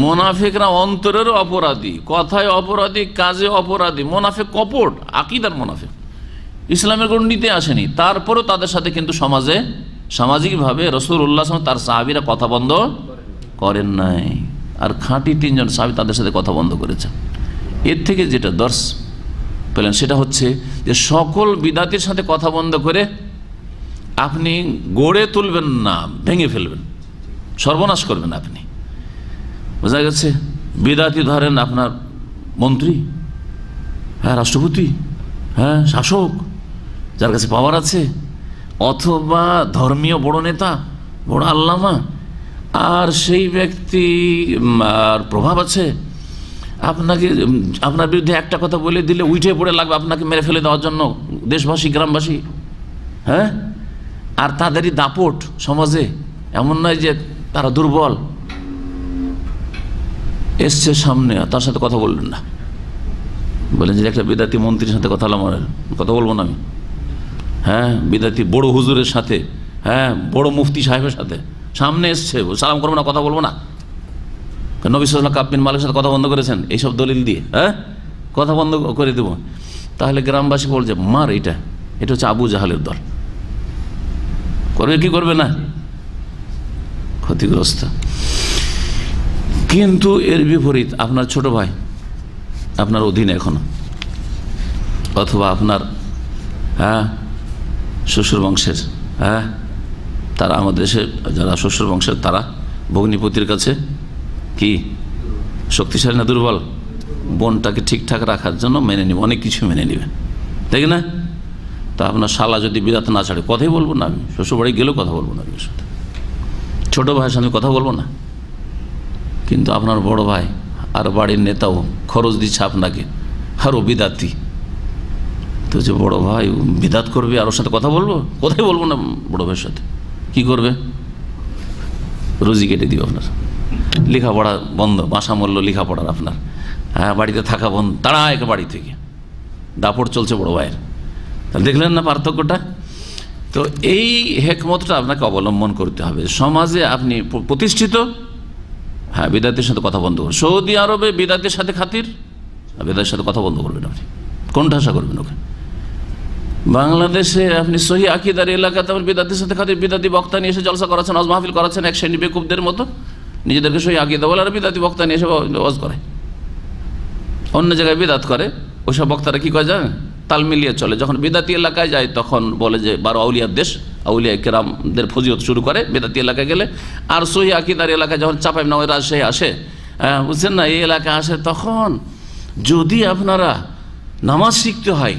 মুনাফিকরা অন্তরেরও অপরাধী, কথায় অপরাধী, কাজে অপরাধী। মুনাফিক কপট, আকীদার মুনাফিক, ইসলামের গণ্ডিতে আসেনি, তারপরেও তাদের সাথে কিন্তু সামাজিকভাবে রাসূলুল্লাহ সাল্লাল্লাহু আলাইহি ওয়াসাল্লাম তার সাহাবীরা কথা বন্ধ করেন নাই। আর খাঁটি 3 জন সাহাবী তাদের সাথে কথা বন্ধ করেছেন। এর থেকে যেটা দর্শ পেলেন সেটা হচ্ছে যে সকল বিদাতির সাথে কথা বন্ধ করে আপনি গড়ে তুলবেন না, ভেঙে ফেলবেন, সর্বনাশ করবেন আপনি। বোঝা গেছে? বিদাতি ধরেন আপনার মন্ত্রী, হ্যাঁ, রাষ্ট্রপতি, হ্যাঁ, শাসক, যার কাছে পাওয়ার আছে, অথবা ধর্মীয় বড় নেতা, বড় আল্লামা, আর সেই ব্যক্তি আর প্রভাব আছে, আপনাকে আপনার বিরুদ্ধে একটা কথা বলে দিলে উঠে পড়ে লাগবে আপনাকে মেরে ফেলে দেওয়ার জন্য দেশবাসী গ্রামবাসী। হ্যাঁ, আর তাদেরই দাপট সমাজে, এমন নয় যে তারা দুর্বল। এসছে সামনে, তার সাথে কথা বললেন না, বলেন যে একটা বিদাতি মন্ত্রীর সাথে কথা কথা বলবো না আমি। হ্যাঁ, বিদাতি বড় হুজুরের সাথে, হ্যাঁ বড় মুফতি সাহেবের সাথে সামনে এসছে, সালাম করবো না, কথা বলবো না। নবী সাল্লাল্লাহু আলাইহি ওয়াসাল্লাম কাব বিন মালিকের সাথে কথা বন্ধ করেছেন এইসব দলিল দিয়ে। হ্যাঁ, কথা বন্ধ করে দেবো। তাহলে গ্রামবাসী বলছে মার, এটা হচ্ছে আবু জাহালের দল। করবে কি করবে না? ক্ষতিগ্রস্ত। কিন্তু এর বিপরীত আপনার ছোট ভাই আপনার অধীনে এখনো, অথবা আপনার শ্বশুর বংশের, তারা আমাদের দেশে যারা শ্বশুর বংশের তারা ভগ্নিপতির কাছে কি শক্তিশালী না দুর্বল? বোনটাকে ঠিকঠাক রাখার জন্য মেনে নিবে, অনেক কিছু মেনে নেবেন, তাই না? তা আপনার শালা যদি বিরাত না ছাড়ে, কথাই বলবো না আমি, শ্বশুরবাড়ি গেলেও কথা বলবো না বিয়ের সাথে, ছোট ভাইয়ের সাথে কথা বলবো না। কিন্তু আপনার বড় ভাই আর বাড়ির নেতাও খরচ দিচ্ছে আপনাকে, আর ও বিদাতি, তো যে বড় ভাই বিদাত করবে আর ওর সাথে কথা বলবো? কোথায় বলবো না বড় ভাইয়ের সাথে। কি করবে? রুজি কেটে দিও আপনার, লেখাপড়া বন্ধ, বাসা মূল্য লেখাপড়ার আপনার, বাড়িতে থাকা বন্ধ, তারা এক বাড়ি থেকে দাপট চলছে বড় ভাইয়ের। তাহলে দেখলেন না পার্থক্যটা? তো এই হেকমতটা আপনাকে অবলম্বন করতে হবে। সমাজে আপনি প্রতিষ্ঠিত, হ্যাঁ বিদাতের সাথে কথা বন্ধ করবেন। সৌদি আরবে বিদাতের সাথে খাতির, বিদাতের সাথে কথা বন্ধ করবেন আপনি, কোণঠাসা করবেন ওকে। বাংলাদেশে আপনি সহি আকিদার এলাকাতে বিদাতের সাথে খাতির, বিদাতি বক্তা নিয়ে এসে জলসা করাচ্ছেন, ওয়াজ মাহফিল করাচ্ছেন, এক শ্রেণী বেকুবদের মতো নিজেদেরকে সহি আকিদা বলে, আর বিদাতি বক্তা নিয়ে এসে ওয়াজ করে। অন্য জায়গায় বিদাত করে, ওইসব বক্তারা কি করে জানেন? তাল মিলিয়ে চলে। যখন বিদাতি এলাকায় যায় তখন বলে যে 12 আউলিয়ার দেশ, আউলিয়া কেরামদের ফজিলত শুরু করে বিদাতি এলাকায় গেলে। আর সহি আকিদার এলাকায় যখন চাপাই নগর রাজশাহী আসে, বুঝছেন না, এই এলাকায় আসে, তখন যদি আপনারা নামাজ শিখতে হয়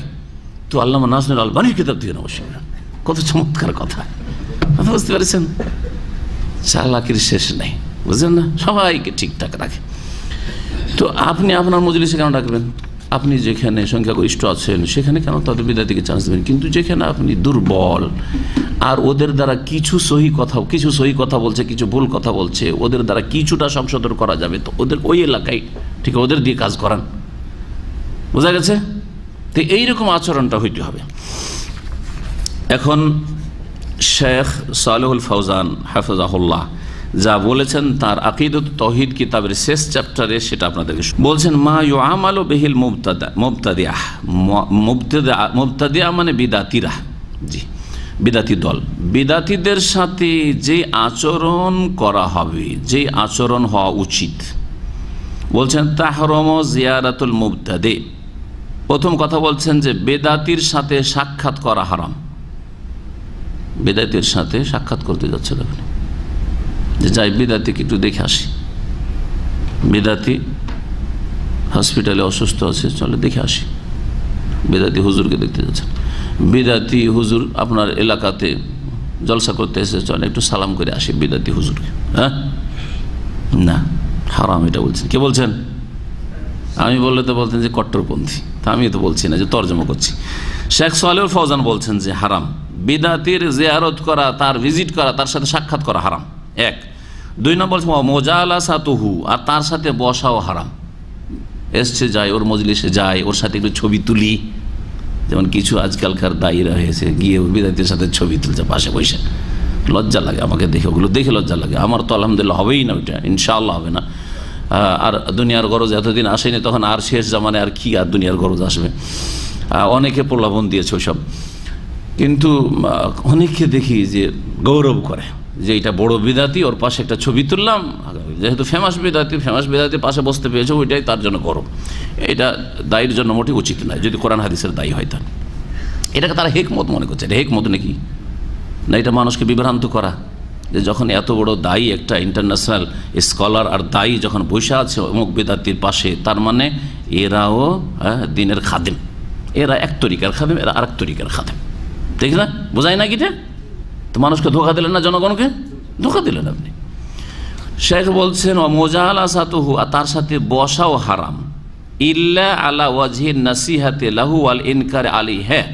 তো আল্লামা নাসিরুল আলবানীর কিতাব থেকে নামাজ শিখবেন। কত চমৎকার কথা, বুঝতে পেরেছেন? চালাকির শেষ নেই, বুঝলেন না? সবাইকে ঠিকঠাক রাখে। তো আপনি আপনার মজলিসে কেন ডাকবেন? আপনি যেখানে সংখ্যাগরিষ্ঠ আছেন সেখানে কেন তাদের বিদাতিকে চান্স দেবেন? কিন্তু যেখানে আপনি দুর্বল আর ওদের দ্বারা কিছু সহি কথা বলছে, কিছু ভুল কথা বলছে, ওদের দ্বারা কিছুটা সংশোধন করা যাবে, তো ওদের ওই এলাকায় ঠিক ওদের দিয়ে কাজ করান। বোঝা গেছে? তো এইরকম আচরণটা হইতে হবে। এখন শেখ সালেহুল ফৌজান হাফিজাহুল্লাহ যা বলেছেন তার আকিদত তাওহীদ কিতাবের শেষ চ্যাপ্টারে, সেটা আপনাদেরকে বলছেন। মা ইউআমালু বিহিল মুবতাদিআ মানে বিদাতিরা, জি বিদাতি দল, বিদাতিদের সাথে যে আচরণ করা হবে, যে আচরণ হওয়া উচিত, বলছেন তাহরম জিয়ারাতুল মুবতাদি। প্রথম কথা বলছেন যে বেদাতির সাথে সাক্ষাৎ করা হারাম। বেদাতির সাথে সাক্ষাৎ করতে যাচ্ছেন আপনি, যে যাই বিদাতিকে একটু দেখে আসি, বিদাতি হসপিটালে অসুস্থ আছে, চলে দেখে আসি। বিদাতি হুজুরকে দেখতে যাচ্ছেন, বিদাতি হুজুর আপনার এলাকাতে জলসা করতে এসে, চলে একটু সালাম করে আসি বিদাতি হুজুরকে। হ্যাঁ, না, হারাম এটা বলছেন। কে বলছেন? আমি বললে তো বলতেন যে কট্টরপন্থী, তা আমি তো বলছি না, যে তর্জমা করছি। শেখ সালেহুল ফৌজান বলছেন যে হারাম, বিদাতির জিয়ারত করা, তার ভিজিট করা, তার সাথে সাক্ষাৎ করা হারাম। 1 2 নম্বর মুজালাসাতুহু, আর তার সাথে বসাও হারাম। এসছে যাই, ওর মজলিসে যাই, ওর সাথে একটু ছবি তুলি, যেমন কিছু আজকালকার দায়ীরা হয়েছে, গিয়ে বিদাতির সাথে ছবি তুলছে পাশে বসে। লজ্জা লাগে আমাকে দেখে, ওগুলো দেখে লজ্জা লাগে। আমার তো আলহামদুলিল্লাহ হবেই না, ওইটা ইনশাআল্লাহ হবে না। আর দুনিয়ার গরজ এতদিন আসেনি, তখন আর শেষ জামানে আর কি আর দুনিয়ার গরজ আসবে। অনেকে প্রলোভন দিয়েছে ওইসব, কিন্তু অনেককে দেখি যে গৌরব করে যে এটা বড় বিদাতি, ওর পাশে একটা ছবি তুললাম, যেহেতু ফেমাস বিদাতি পাশে বসতে পেয়েছে, ওইটাই তার জন্য গৌরব। এটা দায়ীর জন্য মোটেই উচিত নয়, যদি কোরআন হাদিসের দায়ী হয়। তার এটাকে তারা হেকমত মনে করছে। এটা হেকমত নাকি? না, এটা মানুষকে বিভ্রান্ত করা, যে যখন এত বড় দায়ী, একটা ইন্টারন্যাশনাল স্কলার আর দায়ী যখন বসে আছে অমুক বিদাতির পাশে, তার মানে এরাও দিনের খাদেম। এরা এক তরিকার খাদেম, এরা আর এক তরিকার খাদেম। ঠিক না? বোঝায় না কিটা? তো মানুষকে ধোকা দিলেন না, জনগণকে ধোকা দিলেন আপনি। শেখ বলছেন মুজালাসাতুহু, আর তার সাথে বসাও হারাম। ইল্লা আলা ওয়াজহি নাসিহাতি লাহু ওয়াল ইনকার আলাইহি, হ্যাঁ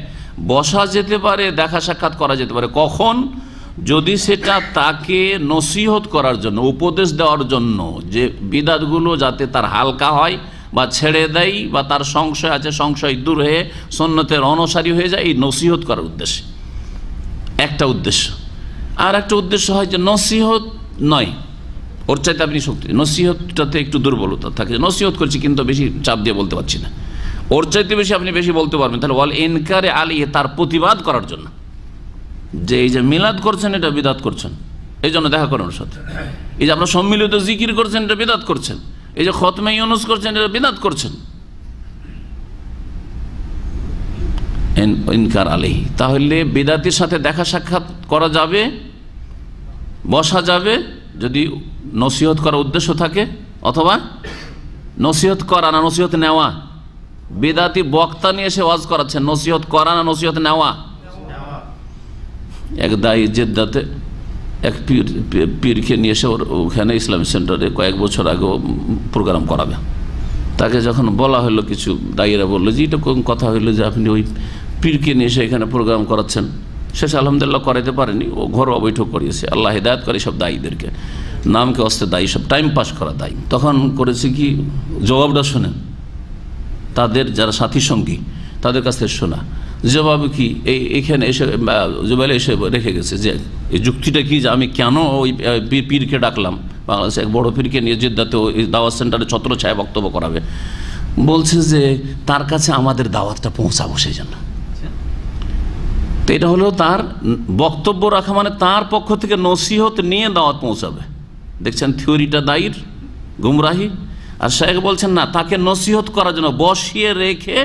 বসা যেতে পারে, দেখা সাক্ষাৎ করা যেতে পারে। কখন? যদি সেটা তাকে নসিহত করার জন্য, উপদেশ দেওয়ার জন্য, যে বিদাতগুলো যাতে তার হালকা হয় বা ছেড়ে দেয়, বা তার সংশয় আছে সংশয় দূর হয়ে সুন্নতের অনুসারী হয়ে যায়, এই নসিহত করার উদ্দেশ্যে একটা উদ্দেশ্য। আর একটা উদ্দেশ্য হয় যে নসিহত নয়, ওর চাইতে আপনি শক্তি, নসিহতটাতে একটু দুর্বলতা থাকে, নসিহত করছি কিন্তু বেশি চাপ দিয়ে বলতে পারছি না, ওর চাইতে বেশি আপনি বেশি বলতে পারবেন, তাহলে ওয়াল ইনকারে আলাইহি, তার প্রতিবাদ করার জন্য, যে এই যে মিলাদ করছেন এটা বিদাত করছেন, এই জন্য দেখা করেন ওর সাথে। এই যে আপনার সম্মিলিত জিকির করছেন এটা বিদাত করছেন, এই যে খতমে ইউনুস করছেন এটা বিদাত করছেন। ইনকার আলাইহি, তাহলে বিদাতির সাথে দেখা সাক্ষাৎ করা যাবে, বসা যাবে যদি নসিহত করার উদ্দেশ্য থাকে, অথবা নসিহত করা না নসিহত নেওয়া। বিদাতি বক্তা নিয়ে এসে ওয়াজ করাচ্ছেন, নসিহত করা না নসিহত নেওয়া। এক দায়ী জেদ্দাতে এক পীরকে নিয়ে এসে ওখানে ইসলামিক সেন্টারে কয়েক বছর আগে প্রোগ্রাম করাবে। তাকে যখন বলা হলো, কিছু দায়ীরা বললো যে এটা কোন কথা হইলো যে আপনি ওই পীরকে নিয়ে এসে এখানে প্রোগ্রাম করাচ্ছেন। শেষ আলহামদুলিল্লাহ করাইতে পারেনি, ও ঘরোয়া বৈঠক করিয়েছে। আল্লাহ হিদায়াত করে সব দায়ীদেরকে, নামকে অস্তে দায়ী, সব টাইম পাস করা দায়ী। তখন করেছে কি, জবাবটা শোনেন, তাদের যারা সাথী সঙ্গী তাদের কাছ থেকে শোনা জবাব কি, এইখানে এসে জুবাইলে এসে রেখে গেছে যে এই যুক্তিটা কি, যে আমি কেন ওই পীরকে ডাকলাম, বাংলাদেশে এক বড় পীরকে নিয়ে জেদ্দাতে ওই দাওয়াত সেন্টারে ছত্র ছায়া বক্তব্য করাবে। বলছে যে তার কাছে আমাদের দাওয়াতটা পৌঁছাবো, সেই জন্য। তো এটা হলো তার বক্তব্য রাখা, মানে তার পক্ষ থেকে নসিহত নিয়ে দাওয়াত পৌঁছাবে। দেখছেন থিওরিটা দায়ীর গুমরাহি। আর শেখ বলছেন না, তাকে নসিহত করার জন্য বসিয়ে রেখে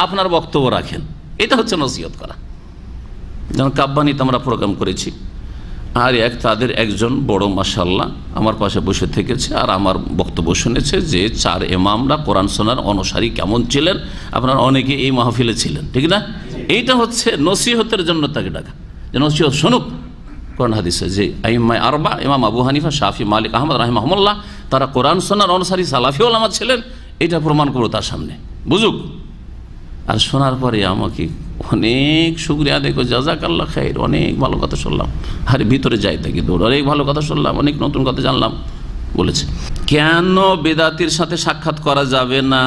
আপনার বক্তব্য রাখেন, এটা হচ্ছে নসিহত করা। যেমন কাব্বানিতে আমরা প্রোগ্রাম করেছি, আর তাদের একজন বড় মাশাআল্লাহ আমার পাশে বসে থেকেছে, আর আমার বক্তব্য শুনেছে যে 4 ইমামরা কোরআন শোনার অনুসারী কেমন ছিলেন, আপনারা অনেকে এই মাহফিলে ছিলেন, ঠিক না? এইটা হচ্ছে নসিহতের জন্য তাকে ডাকা, যে নসিহত শুনুক কোরআন হাদিসে, যে আইম্মায়ে আরবা, ইমাম আবু হানিফা, শাফি, মালিক, আহমদ রাহিমাহুল্লাহ, তারা কোরআন শোনার অনুসারী সালাফি ওলামা ছিলেন, এটা প্রমাণ করবো তার সামনে, বুঝুক। আর শোনার পরে আমাকে অনেক শুকরিয়া আদায় করে, জাযাকাল্লাহ খাইর, অনেক ভালো কথা শুনলাম, আরে ভিতরে যাই থাকি দৌড়, অনেক ভালো কথা শুনলাম, অনেক নতুন কথা জানলাম বলেছে। কেন বেদাতির সাথে সাক্ষাৎ করা যাবে না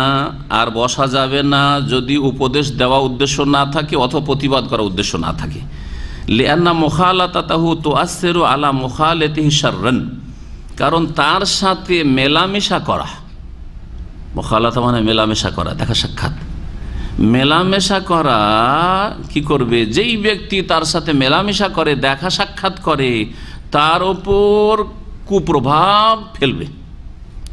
আর বসা যাবে না যদি উপদেশ দেওয়া উদ্দেশ্য না থাকে অথবা প্রতিবাদ করা উদ্দেশ্য না থাকে? লিআন্না মুখালাতাতাহু তুআসসিরু আলা মুখালাতিহি শাররান, কারণ তার সাথে মেলামেশা করা, মুখালাতা মানে মেলামেশা করা, দেখা সাক্ষাৎ, মেলামেশা করা কি করবে? যেই ব্যক্তি তার সাথে মেলামেশা করে, দেখা সাক্ষাৎ করে, তার ওপর কুপ্রভাব ফেলবে।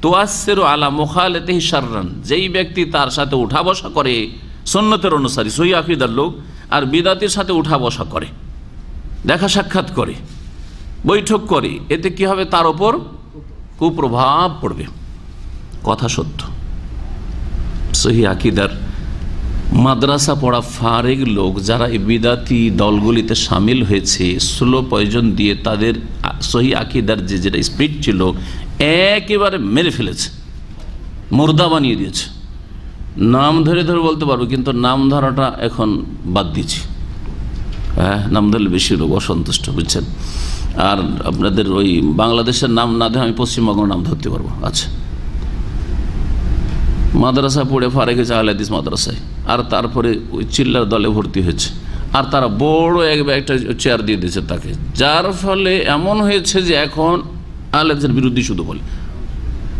তুআসসিরু আলা মুখালাতিহি শাররান, যেই ব্যক্তি তার সাথে উঠা বসা করে, সুন্নতের অনুসারী সহিহ আকীদার লোক, আর বিদাতের সাথে উঠা বসা করে, দেখা সাক্ষাৎ করে, বৈঠক করে, এতে কি হবে? তার ওপর কুপ্রভাব পড়বে। কথা সত্য। সহিহ আকীদার মাদ্রাসা পড়া ফারেগ লোক যারা এই বিদাতি দলগুলিতে সামিল হয়েছে, স্লো পয়জন দিয়ে তাদের সহিহ আকীদার যেটা স্পিরিট ছিল একেবারে মেরে ফেলেছে, মুর্দা বানিয়ে দিয়েছে। নাম ধরে ধরে বলতে পারবো, কিন্তু নাম ধরাটা এখন বাদ দিয়েছি। হ্যাঁ, নাম ধরলে বেশি লোক অসন্তুষ্ট, বুঝছেন। আর আপনাদের ওই বাংলাদেশের নাম না ধরে আমি পশ্চিমবঙ্গের নাম ধরতে পারবো। আচ্ছা, মাদ্রাসা পড়ে ফারে গেছে আহলে হাদিস মাদ্রাসায়, আর তারপরে ওই চিল্লার দলে ভর্তি হয়েছে, আর তারা বড় একটা চেয়ার দিয়ে দিয়েছে তাকে, যার ফলে এমন হয়েছে যে এখন আহলে হাদিসের বিরুদ্ধে শুধু বলে,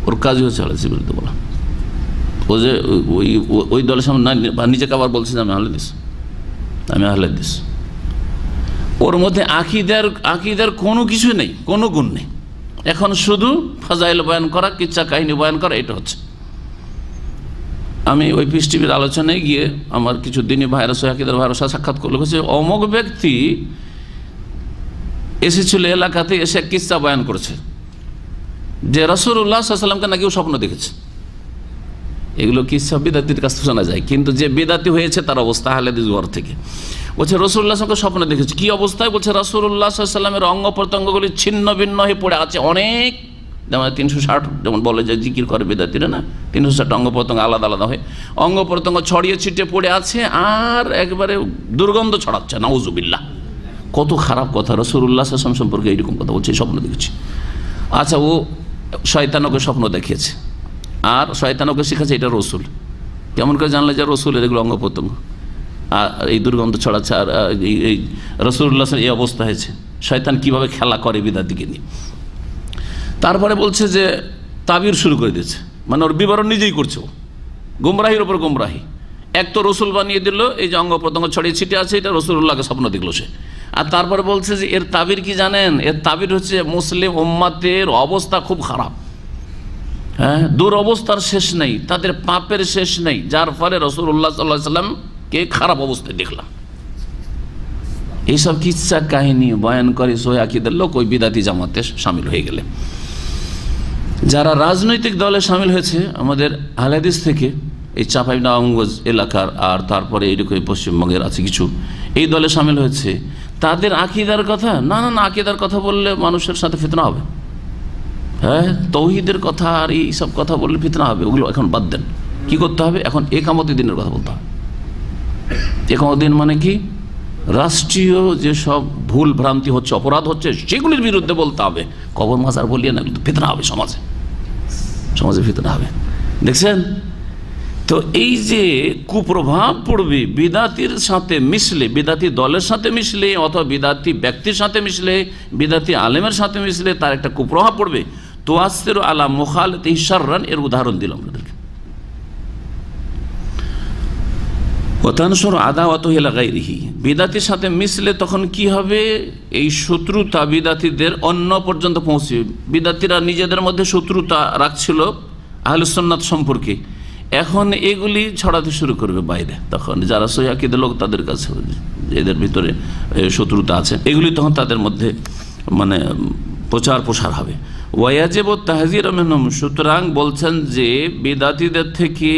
ওর কাজই হচ্ছে আহলে হাদিসের বিরুদ্ধে বলা। ও যে ওই দলের সামনে নিজেকে আবার বলছে যে আমি আহলে হাদিস, আমি আহলে হাদিস। ওর মধ্যে আকিদার কোনো কিছু নেই, কোনো গুণ নেই। এখন শুধু ফাজাইল বয়ান করা, কিচ্ছা কাহিনী বয়ান করা, এটা হচ্ছে। আমি ওই পিস টিভির আলোচনায় গিয়ে আমার কিছু দিনই ভাইরাস আকিদার ভাইরাস সাক্ষাৎ করলো, হচ্ছে অমুক ব্যক্তি এসেছিল এলাকাতে, এসে কিচ্ছা বয়ান করছে যে রাসূলুল্লাহ সাল্লাল্লাহু আলাইহি ওয়াসাল্লামকে নাকি ও স্বপ্ন দেখেছে। এগুলো কিচ্ছা বিদাতির কাছ থেকে শোনা যায়, কিন্তু যে বিদাতি হয়েছে তার অবস্থা আহলে হাদিস ঘর থেকে বলছে রাসূলুল্লাহ সাল্লাল্লাহু আলাইহি ওয়াসাল্লামকে স্বপ্ন দেখেছে। কি অবস্থায়? বলছে রাসূলুল্লাহ সাল্লাল্লাহু আলাইহি ওয়াসাল্লামের অঙ্গ প্রত্যঙ্গগুলি ছিন্ন ভিন্ন হয়ে পড়ে আছে, অনেক যেমন 360 যেমন বলে যে জিকির করে বেদাতিরা না, 360 অঙ্গ প্রত্যঙ্গ আলাদা আলাদা হয়ে অঙ্গ প্রত্যঙ্গ ছড়িয়ে ছিটিয়ে পড়ে আছে আর একবারে দুর্গন্ধ ছড়াচ্ছে, নাউজুবিল্লাহ। কত খারাপ কথা। রাসূলুল্লাহ সাল্লাল্লাহু আলাইহি ওয়াসাল্লাম সম্পর্কে এইরকম কথা বলছে, স্বপ্ন দেখেছি। আচ্ছা, ও শয়তানকে স্বপ্ন দেখিয়েছে আর শয়তানকে শিখাচ্ছে এটা রসুল। কেমন করে জানলে যে রসুলের এগুলো অঙ্গ প্রত্যঙ্গ আর এই দুর্গন্ধ ছড়াচ্ছে আর এই রাসূলুল্লাহ এই অবস্থা হয়েছে? শয়তান কিভাবে খেলা করে বিদাতিকে নিয়ে। তারপরে বলছে যে তাবির শুরু করে দিয়েছে, মানে ওর বিবরণ নিজেই করছে, ও গুমরাহির ওপর গুমরাহি। এক তো রসুল বানিয়ে দিল, এই যে অঙ্গ প্রত্যঙ্গ ছড়িয়ে ছিটে আছে এটা রাসূলুল্লাহকে স্বপ্ন দেখলো সে। আর তারপরে বলছে যে এর তাবির কি জানেন? এর তাবির হচ্ছে মুসলিম উম্মাতের অবস্থা খুব খারাপ, হ্যাঁ, দুরবস্থার শেষ নেই, তাদের পাপের শেষ নেই, যার ফলে রাসূলুল্লাহ সাল্লাল্লাহু আলাইহি ওয়াসাল্লামকে খারাপ অবস্থায় দেখলাম। এইসব কিচ্ছা কাহিনী বয়ান করে সহিহ আকীদার লোক ওই বিদাতি জামাতে শামিল হয়ে গেলে। যারা রাজনৈতিক দলে শামিল হয়েছে আমাদের আহলে হাদিস থেকে, এই চাঁপাইনবাবগঞ্জ এলাকার আর তারপরে এইরকম পশ্চিমবঙ্গের আছে কিছু, এই দলে শামিল হয়েছে, তাদের আকীদার কথা না না না, আকীদার কথা বললে মানুষের সাথে ফিতনা হবে, হ্যাঁ, তৌহিদের কথা আর এইসব কথা বললে ফিতনা হবে, ওগুলো এখন বাদ দেন। কি করতে হবে? এখন একামতের দিনের কথা বলতে হবে। একামতের দিন মানে কি? রাষ্ট্রীয় যেসব ভুল ভ্রান্তি হচ্ছে, অপরাধ হচ্ছে, সেগুলির বিরুদ্ধে বলতে হবে। কবর মাজার বলিয়ে না, ফিতনা হবে সমাজে, সমাজে ফিতনা হবে। দেখছেন তো, এই যে কুপ্রভাব পড়বে বিদাতির সাথে মিশলে, বিদাতি দলের সাথে মিশলে অথবা বিদাতি ব্যক্তির সাথে মিশলে, বিদাতি আলেমের সাথে মিশলে তার একটা কুপ্রভাব পড়বে। তুআসসিরু আলা মুখালাতিহি শাররান, এর উদাহরণ দিলাম আপনাদেরকে। ওয়া তানশুরু আদাওয়াতুহু ইলা গায়রিহি, বিদাতির সাথে মিশলে তখন কি হবে? এই শত্রুতা বিদাতিদের অন্য পর্যন্ত পৌঁছে। বিদাতিরা নিজেদের মধ্যে শত্রুতা রাখছিল আহলে সুন্নাত সম্পর্কে, এখন এগুলি ছড়াতে শুরু করবে বাইরে। তখন যারা সহিহ আকীদার লোক তাদের কাছে এদের ভিতরে শত্রুতা আছে, এগুলি তখন তাদের মধ্যে মানে প্রচার প্রসার হবে। ওয়াজিবু তাহযীরু মিনহুম, সুতরাং বলছেন যে বিদাতিদের থেকে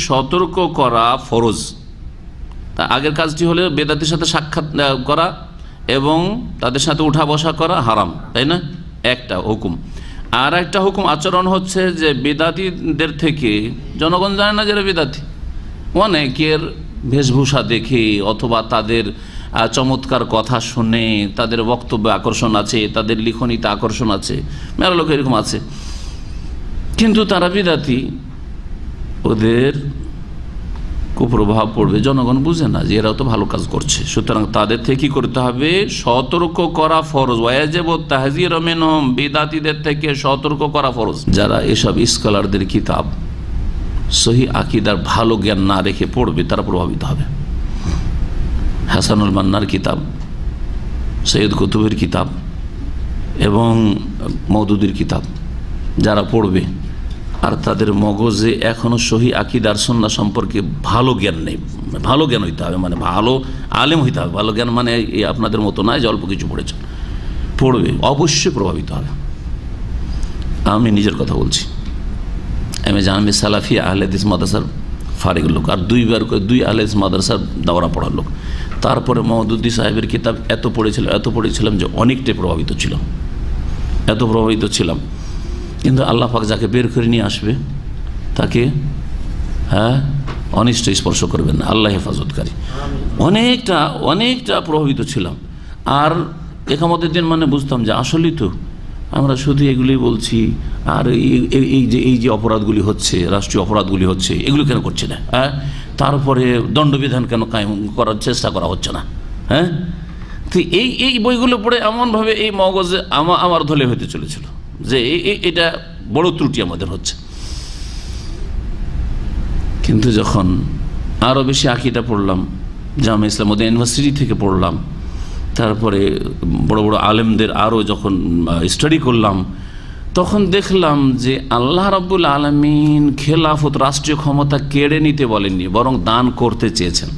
সতর্ক করা ফরজ। আগের কাজটি হলে বেদাতির সাথে সাক্ষাৎ করা এবং তাদের সাথে উঠা বসা করা হারাম, তাই না? একটা হুকুম। আর একটা হুকুম আচরণ হচ্ছে যে বিদাতিদের থেকে, জনগণ জানে না যারা বিদাতি, অনেকের বেশভূষা দেখে অথবা তাদের চমৎকার কথা শুনে তাদের বক্তব্যে আকর্ষণ আছে, তাদের লিখনীতে আকর্ষণ আছে, মেলা লোক এরকম আছে, কিন্তু তারা বিদাতি, ওদের কুপ্রভাব পড়বে, জনগণ বুঝে না যে এরাও তো ভালো কাজ করছে। সুতরাং তাদের থেকে কি করতে হবে? সতর্ক করা ফরজ। ওয়াজিবু তাহযীরু মিনহুম, বিদাতিদের থেকে সতর্ক করা ফরজ। যারা এসব স্কলারদের কিতাব সহিহ আকীদার ভালো জ্ঞান না রেখে পড়বে তারা প্রভাবিত হবে। হাসানুল মান্নার কিতাব, সৈয়দ কুতুবের কিতাব এবং মওদুদির কিতাব যারা পড়বে আর তাদের মগজে এখনো সহিহ আকীদার সুন্নাহ সম্পর্কে ভালো জ্ঞান নেই, ভালো জ্ঞান হইতে হবে, মানে ভালো আলেম হইতে হবে। ভালো জ্ঞান মানে আপনাদের মতো নয় যে অল্প কিছু পড়েছেন, পড়বে, অবশ্যই প্রভাবিত হবে। আমি নিজের কথা বলছি, আমি জামি সালাফি আহলে হাদিস মাদ্রাসার ফারিগ লোক, আর দুই আহলে হাদিস মাদ্রাসার দাওরা পড়ার লোক। তারপরে মওদুদি সাহেবের কিতাব এত পড়েছিলাম যে অনেকটাই প্রভাবিত ছিলাম, এত প্রভাবিত ছিলাম। কিন্তু আল্লাহ পাক যাকে বের করে নিয়ে আসবে তাকে অনিষ্ট স্পর্শ করবেন না, আল্লাহ হেফাজতকারী। অনেকটা প্রভাবিত ছিলাম। আর একামতের দিন মানে বুঝতাম যে আসলেই তো আমরা শুধু এগুলি বলছি, আর এই যে অপরাধগুলি হচ্ছে, রাষ্ট্রীয় অপরাধগুলি হচ্ছে, এগুলো কেন করছে না? তারপরে দণ্ডবিধান কেন কায়েম করার চেষ্টা করা হচ্ছে না? হ্যাঁ, তো এই বইগুলো পড়ে এমনভাবে এই মগজে আমার ধলে হতে চলেছিল যে এটা বড় ত্রুটি আমাদের হচ্ছে। কিন্তু যখন আরও বেশি আকীদা পড়লাম, জামে ইসলামিয়া ইউনিভার্সিটি থেকে পড়লাম, তারপরে বড় বড় আলেমদের আরও যখন স্টাডি করলাম, তখন দেখলাম যে আল্লাহ রাব্বুল আলামিন খেলাফত, রাষ্ট্রীয় ক্ষমতা কেড়ে নিতে বলেননি, বরং দান করতে চেয়েছেন।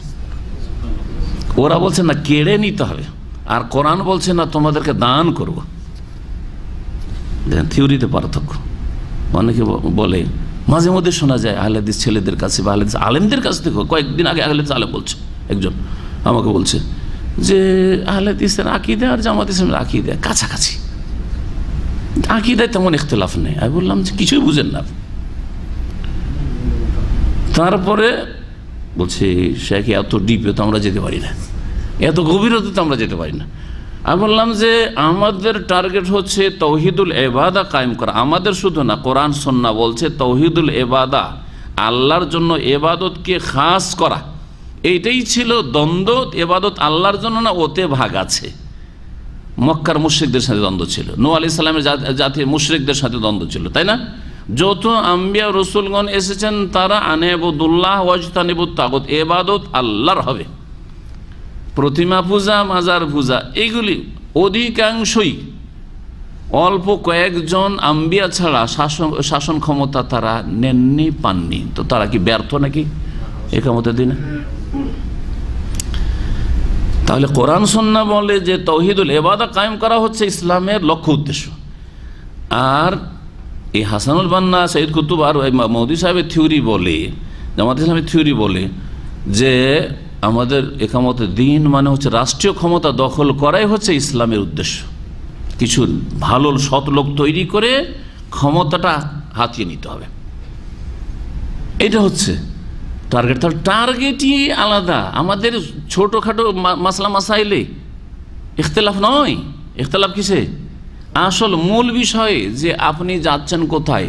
ওরা বলছে না কেড়ে নিতে হবে, আর কোরআন বলছে না তোমাদেরকে দান করব। থিওরিতে পার্থক্য। অনেকে বলে, মাঝে মধ্যে শোনা যায় আহলে হাদিস ছেলেদের কাছে বা আহলে হাদিস আলেমদের কাছ থেকে, কয়েকদিন আগে আহলে হাদিস আলেম বলছে, একজন আমাকে বলছে যে আহলে হাদিসের আকীদা আর জামাত ইসলামের আকীদা কাছাকাছি। আকীদায় তেমন ইখতিলাফ নেই। আমি বললাম যে কিছুই বুঝেন না। তারপরে বলছে শেখ এত ডিপে তো আমরা যেতে পারি না, এত গভীরতা তো আমরা যেতে পারি না। আমি বললাম যে আমাদের টার্গেট হচ্ছে তৌহিদুল ইবাদা কায়েম করা। আমাদের শুধু না, কোরআন সুন্নাহ বলছে তৌহিদুল ইবাদা, আল্লাহর জন্য ইবাদতকে খাস করা। এইটাই ছিল দ্বন্দ্ব। ইবাদত আল্লাহর জন্য না, ওতে ভাগ আছে। মক্কার মুশরিকদের সাথে দ্বন্দ্ব ছিল, নূহ আলাইহিস সালামের জাতি মুশরিকদের সাথে দ্বন্দ্ব ছিল, তাই না? যত আম্বিয়া রসুলগণ এসেছেন তারা আনেবুদুল্লাহ ওয়াজতানিবুত তাগুত, ইবাদত আল্লাহর হবে। প্রতিমা পূজা, মাজার পূজা, এইগুলি অধিকাংশই অল্প কয়েকজন আম্বিয়া ছাড়া শাসন ক্ষমতা তারা নেননি, পাননি। তো তারা কি ব্যর্থ নাকি ইকামতের দিনে? তাহলে কোরআন সুন্নাহ বলে যে তৌহিদুল ইবাদা কায়েম করা হচ্ছে ইসলামের লক্ষ্য উদ্দেশ্য। আর এই হাসানুল বান্না, সৈয়দ কুতুব আর মৌদুদি সাহেবের থিওরি বলে, জামাত ইসলামের থিওরি বলে যে আমাদের ইকামতের দিন মানে হচ্ছে রাষ্ট্রীয় ক্ষমতা দখল করাই হচ্ছে ইসলামের উদ্দেশ্য। কিছু ভালো সৎ লোক তৈরি করে ক্ষমতাটা হাতিয়ে নিতে হবে, এটা হচ্ছে টার্গেট। তার টার্গেটই আলাদা। আমাদের ছোটোখাটো মাসলা মাসাইলে ইখতিলাফ নয়। ইখতিলাফ কিসে? আসল মূল বিষয়ে যে আপনি যাচ্ছেন কোথায়।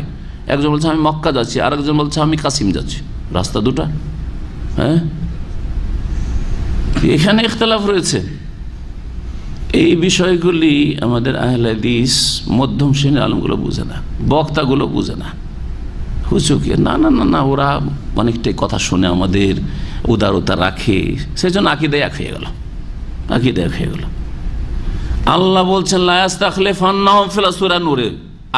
একজন বলছে আমি মক্কা যাচ্ছি, আরেকজন বলছে আমি কাসিম যাচ্ছি, রাস্তা দুটা। হ্যাঁ, এখানে ইখতিলাফ রয়েছে। এই বিষয়গুলি আমাদের আহলে হাদিস মধ্যম শ্রেণীর আলেমগুলো বুঝে না, বক্তাগুলো বুঝে না। হুজুকে না না না না, ওরা অনেকটাই কথা শুনে আমাদের উদারতা রাখে, সেই জন্য আকীদায় এক হয়ে গেল, আকীদায় এক হয়ে গেল। আল্লাহ বলছেন লা ইস্তাখলিফান্নাহুম ফিল সূরা নূরে,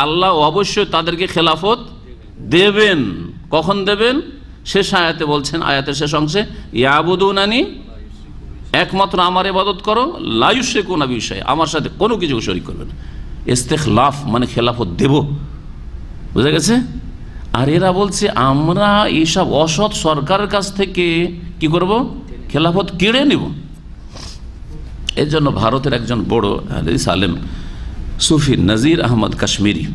আল্লাহ অবশ্যই তাদেরকে খেলাফত দেবেন। কখন দেবেন? শেষ আয়াতে বলছেন, আয়াতের শেষ অংশে, ইয়াবুদুনানি, একমাত্র আমার ইবাদত করো, লা ইউশরিকুনা বি শাইআ, আমার সাথে কোনো কিছু শরীক করবে না। ইস্তিখলাফ মানে খেলাফত দেব, বুঝা গেছে? আর এরা বলছে আমরা এইসব অসৎ সরকারের কাছ থেকে কি করব? খেলাফত কেড়ে নেব। এর জন্য ভারতের একজন বড় হাদিস আলেম সুফি নজির আহমদ কাশ্মীরি,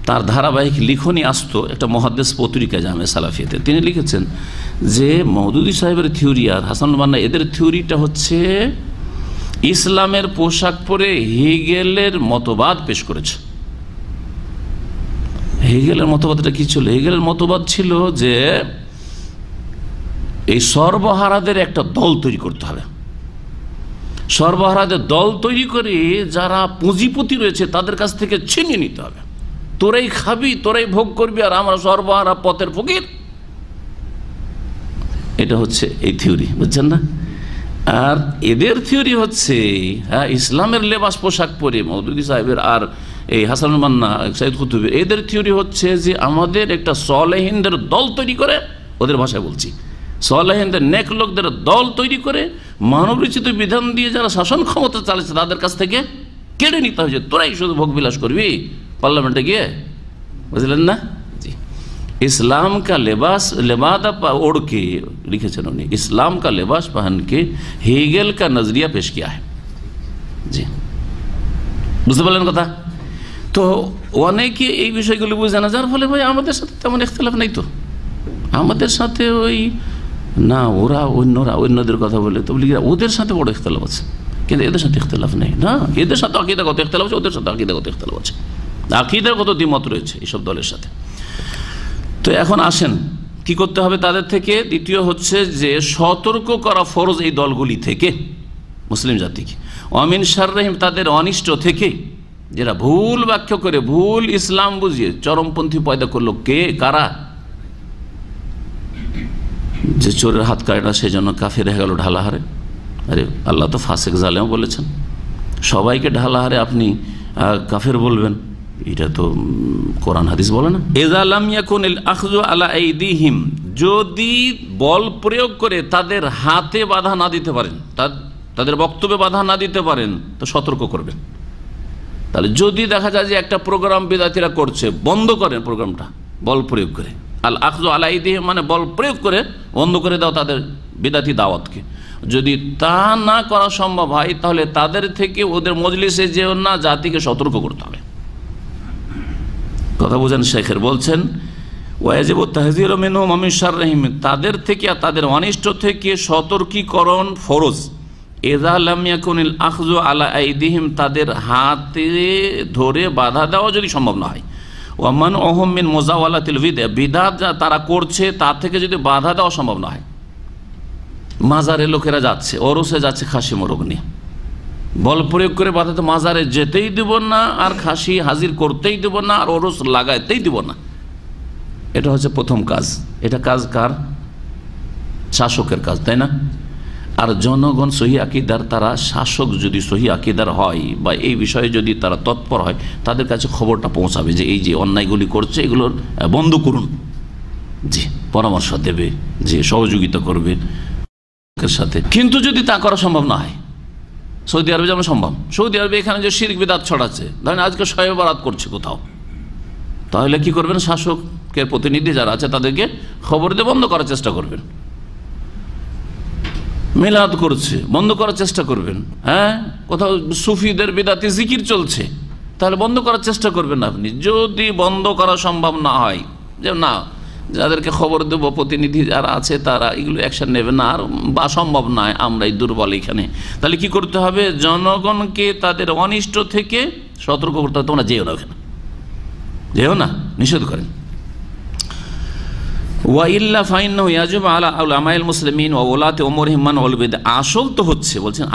তার ধারাবাহিক লিখনই আসতো একটা মুহাদ্দিস পত্রিকা জামিয়া সালাফিয়াতে। তিনি লিখেছেন যে মওদুদি সাহেবের থিওরি আর হাসানুল বান্না এদের থিওরিটা হচ্ছে ইসলামের পোশাক পরে হেগেলের মতবাদ পেশ করেছে। হেগেলের মতবাদটা কি ছিল? হেগেলের মতবাদ ছিল যে এই সর্বহারাদের একটা দল তৈরি করতে হবে। সর্বহারাদের দল তৈরি করে যারা পুঁজিপতি রয়েছে তাদের কাছ থেকে ছিনিয়ে নিতে হবে। তোরাই খাবি, তোরাই ভোগ করবি, আর আমরা সর্বহারা পথের ফকির। এটা হচ্ছে এই থিওরি, বুঝছেন না? আর এদের থিওরি হচ্ছে হ্যাঁ ইসলামের লেবাস পোশাক পরে মওদুদি সাহেবের আর এই হাসানুল মান্না, সৈয়দ কুতুবের, এদের থিওরি হচ্ছে যে আমাদের একটা সলেহিনদের দল তৈরি করে, ওদের ভাষায় বলছি, সলেহিনদের নেক লোকদের দল তৈরি করে মানবরচিত বিধান দিয়ে যারা শাসন ক্ষমতা চালাচ্ছে তাদের কাছ থেকে কেড়ে নিতে হয়েছে। তোরাই শুধু ভোগ বিলাস করবি পার্লামেন্টে গিয়ে, বুঝলেন না? জি, इस्लाम का लिबास लिबादा ओढ़ के, लिखेছেন উনি, इस्लाम का लिबास पहन के हेगेल का नजरिया पेश किया है। জি, বুঝতে পারলেন কথা? তো অনেকে এই বিষয়গুলো বুঝে না, যার ফলে ভাই আমাদের সাথে তেমন ইখতিলাফ নেই। তো আমাদের সাথে ওই না, ওরা অন্যরা অন্যদের কথা বলে তো ওদের সাথে বড় ইখতিলাফ আছে, কিন্তু এদের সাথে ইখতিলাফ নেই। না, এদের সাথে আকীদাগত ইখতিলাফ আছে, ওদের সাথে আকীদাগত ইখতিলাফ আছে, আকীদাগত দ্বিমত রয়েছে এইসব দলের সাথে। তো এখন আসেন কি করতে হবে তাদের থেকে। দ্বিতীয় হচ্ছে যে সতর্ক করা ফরজ এই দলগুলি থেকে মুসলিম জাতিকে, অমিন শাররিহিম, তাদের অনিষ্ট থেকে, যারা ভুল ব্যাখ্যা করে ভুল ইসলাম বুঝিয়ে চরমপন্থী পয়দা করলো। কে কারা? যে চোরের হাত কাটে না সেজন্য কাফির হয়ে গেল ঢালাহারে। আরে আল্লাহ তো ফাসিক জালেম বলেছেন, সবাইকে ঢালাহারে আপনি কাফের বলবেন? এটা তো কোরআন হাদিস বলে না। ইযা লাম ইয়াকুনিল আখযু আলা আইদিহিম, যদি বল প্রয়োগ করে তাদের হাতে বাধা না দিতে পারেন, তাদের বক্তব্যে বাধা না দিতে পারেন, তো সতর্ক করবেন। তাহলে যদি দেখা যায় যে একটা প্রোগ্রাম বিদাতিরা করছে, বন্ধ করেন প্রোগ্রামটা বল প্রয়োগ করে। আল আখযু আলা আইদিহিম মানে বল প্রয়োগ করে বন্ধ করে দাও তাদের বিদাতি দাওয়াতকে। যদি তা না করা সম্ভব হয় তাহলে তাদের থেকে ওদের মজলিসে যেও না, জাতিকে সতর্ক করতে হবে। কথা বুঝেন? শেখের বলছেন ওয়াজিবু তাহযীরু মিনহুম ওয়া মিন শাররিহিম, তাদের থেকে আর তাদের অনিষ্ট থেকে সতর্কীকরণ ফরজ। ইযা লাম ইয়াকুনিল আখযু আলা আইদিহিম, তাদের হাতে ধরে বাধা দেওয়া যদি সম্ভব না হয়। ওয়া মানউহুম মিন মুজাওয়ালাতিল বিদআত, যা তারা করছে তার থেকে যদি বাধা দেওয়া সম্ভব না হয়। মাজারে লোকেরা যাচ্ছে, ওরসে যাচ্ছে খাসি মোরগ নিয়ে, বল প্রয়োগ করে বাধা, তো মাজারে যেতেই দেব না, আর খাসি হাজির করতেই দেব না, আর ওরস লাগাইতেই দেব না। এটা হচ্ছে প্রথম কাজ। এটা কাজ কার? শাসকের কাজ, তাই না? আর জনগণ সহি আকীদার, তারা শাসক যদি সহি আকীদার হয় বা এই বিষয়ে যদি তারা তৎপর হয়, তাদের কাছে খবরটা পৌঁছাবে যে এই যে অন্যায়গুলি করছে এগুলোর বন্ধ করুন, জি পরামর্শ দেবে, যে সহযোগিতা করবে সাথে। কিন্তু যদি তা করা সম্ভব না হয়, সৌদি আরবে যেমন সম্ভব, সৌদি আরবে এখানে যে শিরক বিদআত ছড়াচ্ছে, ধরেন আজকে শবে বরাত করছে কোথাও, তাহলে কি করবেন? শাসকের প্রতিনিধি যারা আছে তাদেরকে খবর দিয়ে বন্ধ করার চেষ্টা করবেন। মিলাদ করছে, বন্ধ করার চেষ্টা করবেন। হ্যাঁ, কোথাও সুফিদের বিদাতি জিকির চলছে, তাহলে বন্ধ করার চেষ্টা করবেন আপনি। যদি বন্ধ করা সম্ভব না হয়, যে না যাদেরকে খবর দেব প্রতিনিধি যারা আছে তারা এগুলো অ্যাকশন নেবে না, আর বা সম্ভব নয়, আমরাই দুর্বল এখানে, তাহলে কি করতে হবে? জনগণকে তাদের অনিষ্ট থেকে সতর্ক করতে হবে। তোমরা যেও না, ওখানে যেও না, নিষেধ করেন। ওয়াইল্লা ফাইন্নাহু ইয়াজিবু আলা উলামাইল মুসলিমিন ওয়া উলাতি উমুরিহিম মানউল বিদআ, আসল তো হচ্ছে, বলছেন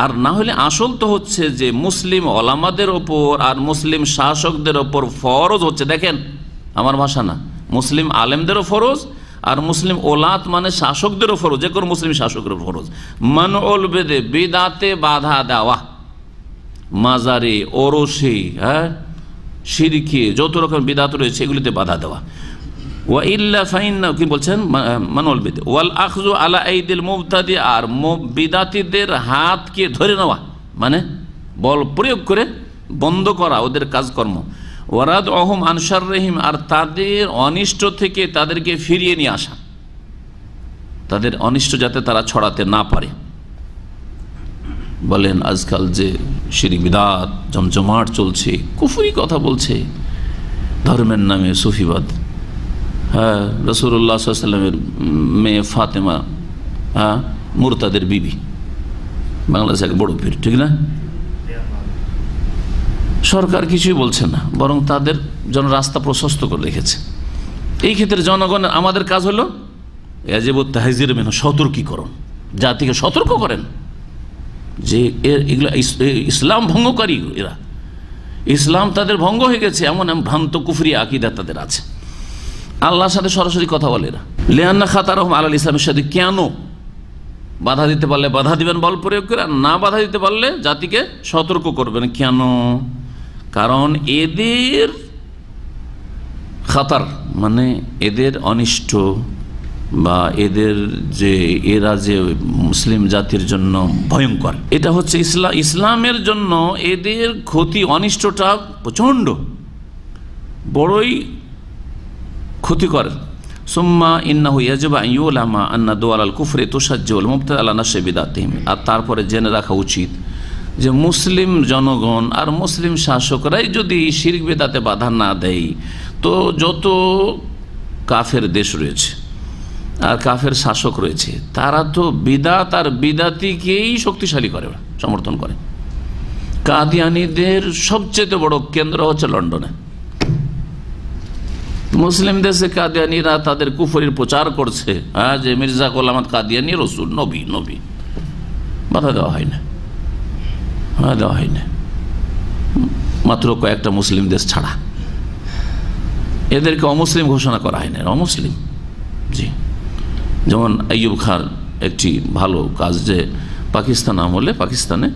আর না হলে আসল তো হচ্ছে যে মুসলিম ওলামাদের ওপর আর মুসলিম শাসকদের ওপর ফরজ হচ্ছে, দেখেন আমার ভাষা না, মুসলিম আলেমদেরও ফরজ আর মুসলিম ওলাত মানে শাসকদেরও ফরজ, যে কোনো মুসলিম শাসকেরও ফরজ, মানউল বিদআ, বিদআতে বাধা দেওয়া, মাজারে, ওরসে, হ্যাঁ শিরকে, যত রকম বিদআত রয়েছে এগুলিতে বাধা দেওয়া। ওয়াইল্লা ফাইন্নাহু, কি বলছেন? মানউল বিদআ ওয়াল আখযু আলা আইদিল মুবতাদি, আর বিদআতীদের হাতকে ধরে নেওয়া, মানে বল প্রয়োগ করে বন্ধ করা ওদের কাজকর্ম। ওয়ারাদউহুম আন শাররিহিম, আর তাদের অনিষ্ট থেকে তাদেরকে ফিরিয়ে নিয়ে আসা, তাদের অনিষ্ট যাতে তারা ছড়াতে না পারে। বলেন আজকাল যে শিরক বিদআত জমজমাট চলছে, কুফরি কথা বলছে ধর্মের নামে, সুফিবাদ। হ্যাঁ, রাসূলুল্লাহ সাল্লাল্লাহু আলাইহি ওয়াসাল্লামের মেয়ে ফাতেমা, হ্যাঁ মুরতাদের বিবি, বাংলাদেশে এক বড় পীর, ঠিক না? সরকার কিছুই বলছে না, বরং তাদের জন্য রাস্তা প্রশস্ত করে রেখেছে। এই ক্ষেত্রে জনগণের, আমাদের কাজ হলো ইয়াজিবু তাহযীরু মিনহু, সতর্কীকরণ, জাতিকে সতর্ক করেন যে এগুলো ইসলাম ভঙ্গকারী, এরা ইসলাম তাদের ভঙ্গ হয়ে গেছে, এমন ভ্রান্ত কুফরি আকীদা তাদের আছে, আল্লাহর সাথে সরাসরি কথা বলে এরা। লিআন্না খাতারহুম আলাল ইসলামের সাথে, কেন বাধা দিতে পারলে বাধা দিবেন বল প্রয়োগ করে, আর না বাধা দিতে পারলে জাতিকে সতর্ক করবেন। কেন? কারণ এদের খাতার মানে এদের অনিষ্ট, বা এদের যে এরা যে মুসলিম জাতির জন্য ভয়ঙ্কর, এটা হচ্ছে ইসলামের জন্য এদের ক্ষতি, অনিষ্টটা প্রচণ্ড, বড়ই ক্ষতিকর। সুম্মা ইন্নাহু ইয়াজিবু আন ইউলামা আন্না দুআল কুফরি তুসাজ্জিউল মুবতাদি আলা নাশরি বিদআতিহিম, আর তারপরে জেনে রাখা উচিত যে মুসলিম জনগণ আর মুসলিম শাসকরাই যদি শিরক বিদআতে বাধা না দেয়, তো যত কাফের দেশ রয়েছে আর কাফের শাসক রয়েছে তারা তো বিদআত আর বিদআতিকেই শক্তিশালী করে, সমর্থন করে। কাদিয়ানীদের সবচেয়ে বড় কেন্দ্র হচ্ছে লন্ডনে। মুসলিম দেশে কাদিয়ানীরা তাদের কুফরির প্রচার করছে, হ্যাঁ, যে মির্জা গোলাম আহমদ কাদিয়ানী রসুল, নবী, নবী, বাধা দেওয়া হয় না, দেওয়া হয় না, মাত্র কয়েকটা মুসলিম দেশ ছাড়া। এদেরকে অমুসলিম ঘোষণা করা হয় না, অমুসলিম। জি, যেমন আইয়ুব খান একটি ভালো কাজ, যে পাকিস্তান আমলে পাকিস্তানে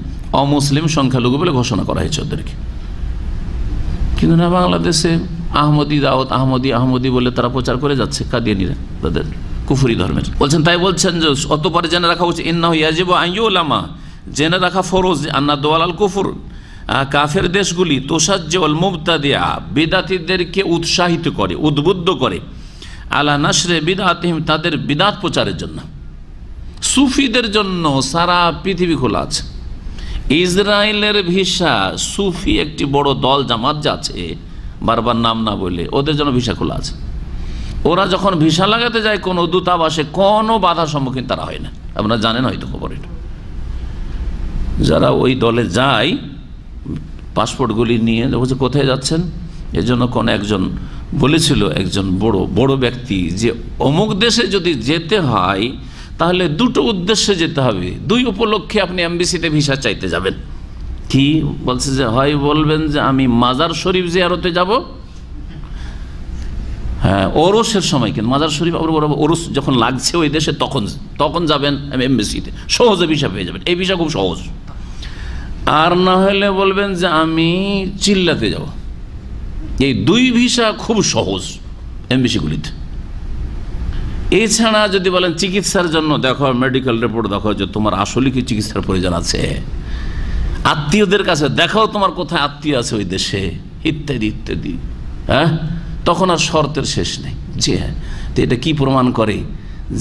অমুসলিম সংখ্যালঘু বলে ঘোষণা করা হয়েছে ওদেরকে, কিন্তু না বাংলাদেশে আহমদি দাওয়াত, আহমদি বলে তারা প্রচার করে যাচ্ছে, কাদিয়ানীরা তাদের কুফরি ধর্মের। বলছেন, তাই বলছেন যে অতঃপরে জেনে রাখা উচিত, ইন্নাহু ইয়াজিবু আন ইউলামা, জেনে রাখা ফরজ, আন্না দুআল কুফর, কাফের দেশগুলি তুসাজ্জিউল মুবতাদিআ, বিদআতীদেরকে উৎসাহিত করে, উদ্বুদ্ধ করে, আলা নাশরে বিদআতিহিম, তাদের বিদআত প্রচারের জন্য। সুফিদের জন্য সারা পৃথিবী খোলা আছে। ইসরায়েলের ভিসা সুফি একটি বড় দল জামাত যা আছে, বারবার নাম না বলে, ওদের জন্য ভিসা খোলা আছে। ওরা যখন ভিসা লাগাতে যায় কোনো দূতাবাসে, কোনো বাধার সম্মুখীন তারা হয় না। আপনারা জানেন হয়তো খবর এটা। যারা ওই দলে যায় পাসপোর্টগুলি নিয়ে, বলছে কোথায় যাচ্ছেন, এজন্য কোন একজন বলেছিল, একজন বড় ব্যক্তি, যে অমুক দেশে যদি যেতে হয় তাহলে দুটো উদ্দেশ্যে যেতে হবে, দুই উপলক্ষে আপনি এমবিসিতে ভিসা চাইতে যাবেন। কি বলছে, যে হয় বলবেন যে আমি মাজার শরীফ জিয়ারতে যাব, হ্যাঁ ওরসের সময়, কিন্তু মাজার শরীফ ওরস যখন লাগছে ওই দেশে তখন যাবেন এমবিসিতে, সহজে ভিসা পেয়ে যাবেন, এই ভিসা খুব সহজ। আর না হলে বলবেন যে আমি চিল্লাতে যাব। এই দুই ভিসা খুব সহজ এমবিসিগুলিতে। এছাড়া যদি বলেন চিকিৎসার জন্য, দেখো মেডিকেল রিপোর্ট দেখো যে তোমার আসলে কি চিকিৎসার প্রয়োজন আছে, আত্মীয়দের কাছে দেখাও তোমার কোথায় আত্মীয় আছে ওই দেশে, ইত্যাদি ইত্যাদি, হ্যাঁ, তখন আর শর্তের শেষ নেই। জি হ্যাঁ, তো এটা কি প্রমাণ করে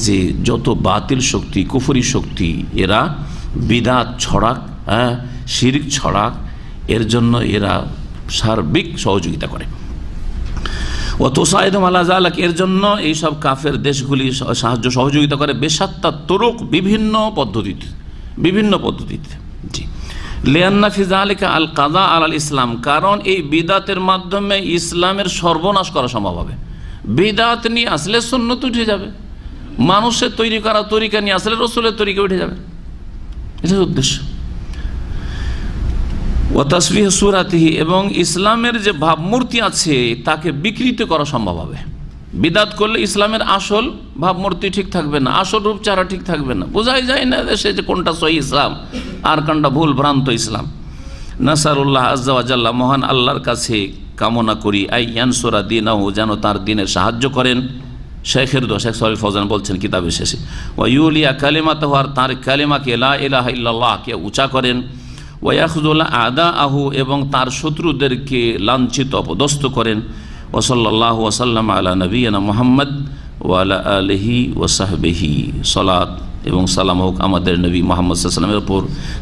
যে যত বাতিল শক্তি, কুফরি শক্তি, এরা বিদআত ছড়াক, হ্যাঁ শিরক ছড়াক, এর জন্য এরা সার্বিক সহযোগিতা করে। ও তোসাইদুম আলা যালিক, এর জন্য এইসব কাফের দেশগুলি সাহায্য সহযোগিতা করে বেশাত্তা তুরুক, বিভিন্ন পদ্ধতিতে। জি, লিআন্না ফি যালিকা আল কাযা আলাল ইসলাম, কারণ এই বিদআতের মাধ্যমে ইসলামের সর্বনাশ করা সম্ভব হবে। বিদআত নিয়ে আসলে সুন্নত উঠে যাবে, মানুষের তৈরি করা তরিকা নিয়ে আসলে রাসূলের তরিকা উঠে যাবে, এটা উদ্দেশ্য। ও তাসবিহ সূরাতিহি, এবং ইসলামের যে ভাবমূর্তি আছে তাকে বিকৃত করা সম্ভব হবে। বিদআত করলে ইসলামের আসল ভাবমূর্তি ঠিক থাকবে না, আসল রূপচারা ঠিক থাকবে না, বোঝাই যায় না দেশে যে কোনটা সহি ইসলাম আর কোনটা ভুল ভ্রান্ত ইসলাম। নাসারুল্লাহ আজ্জা ওয়া জাল্লা, মহান আল্লাহর কাছে কামনা করি, আই ইয়ানসুরা দীনাহু, যেন তার দ্বীনের সাহায্য করেন। শেখের দোয়া, শেখ সালেহ ফৌজান বলছেন কিতাবের শেষে, ওয়া ইউলিয়া কালিমাতাহু, আর তার কালিমাকে লা ইলাহা ইল্লাল্লাহকে উঁচা করেন, ওয়াখযুল আদাআহু, এবং তার শত্রুদেরকে লাঞ্ছিত অপদস্থ করেন। ওয়া সাল্লাল্লাহু ওয়া সাল্লাম আলা নবিয়িনা মুহাম্মদ ওয়া আলা আলিহি ওয়া সাহবিহি, সালাত এবং সালাম হোক আমাদের নবী মুহাম্মদ সাল্লাল্লাহু আলাইহি ওয়াসাল্লামের ওপর,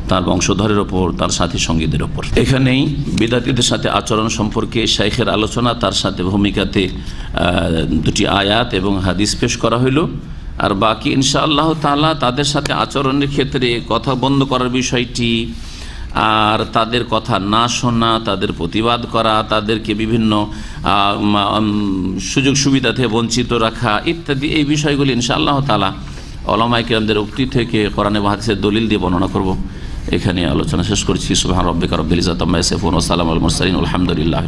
তার বংশধরের ওপর, তার সাথী সঙ্গীদের ওপর। এখানেই বিদআতীদের সাথে আচরণ সম্পর্কে শাইখের আলোচনা, তার সাথে ভূমিকাতে দুটি আয়াত এবং হাদিস পেশ করা হইল। আর বাকি ইনশাআল্লাহ তাআলা তাদের সাথে আচরণের ক্ষেত্রে কথা বন্ধ করার বিষয়টি, আর তাদের কথা না শোনা, তাদের প্রতিবাদ করা, তাদেরকে বিভিন্ন সুযোগ সুবিধা থেকে বঞ্চিত রাখা ইত্যাদি, এই বিষয়গুলি ইনশাআল্লাহ তাআলা উলামায়ে কিরামদের উক্তি থেকে কোরআনে ওয়া হাদিসের দলিল দিয়ে বর্ণনা করব। এখানে আলোচনা শেষ করছি। সুবহান রাব্বিকা রাব্বিল ইজ্জাতি আম্মা ইয়াসিফুন ওয়া সালামুল মুরসালিন, আলহামদুলিল্লাহ।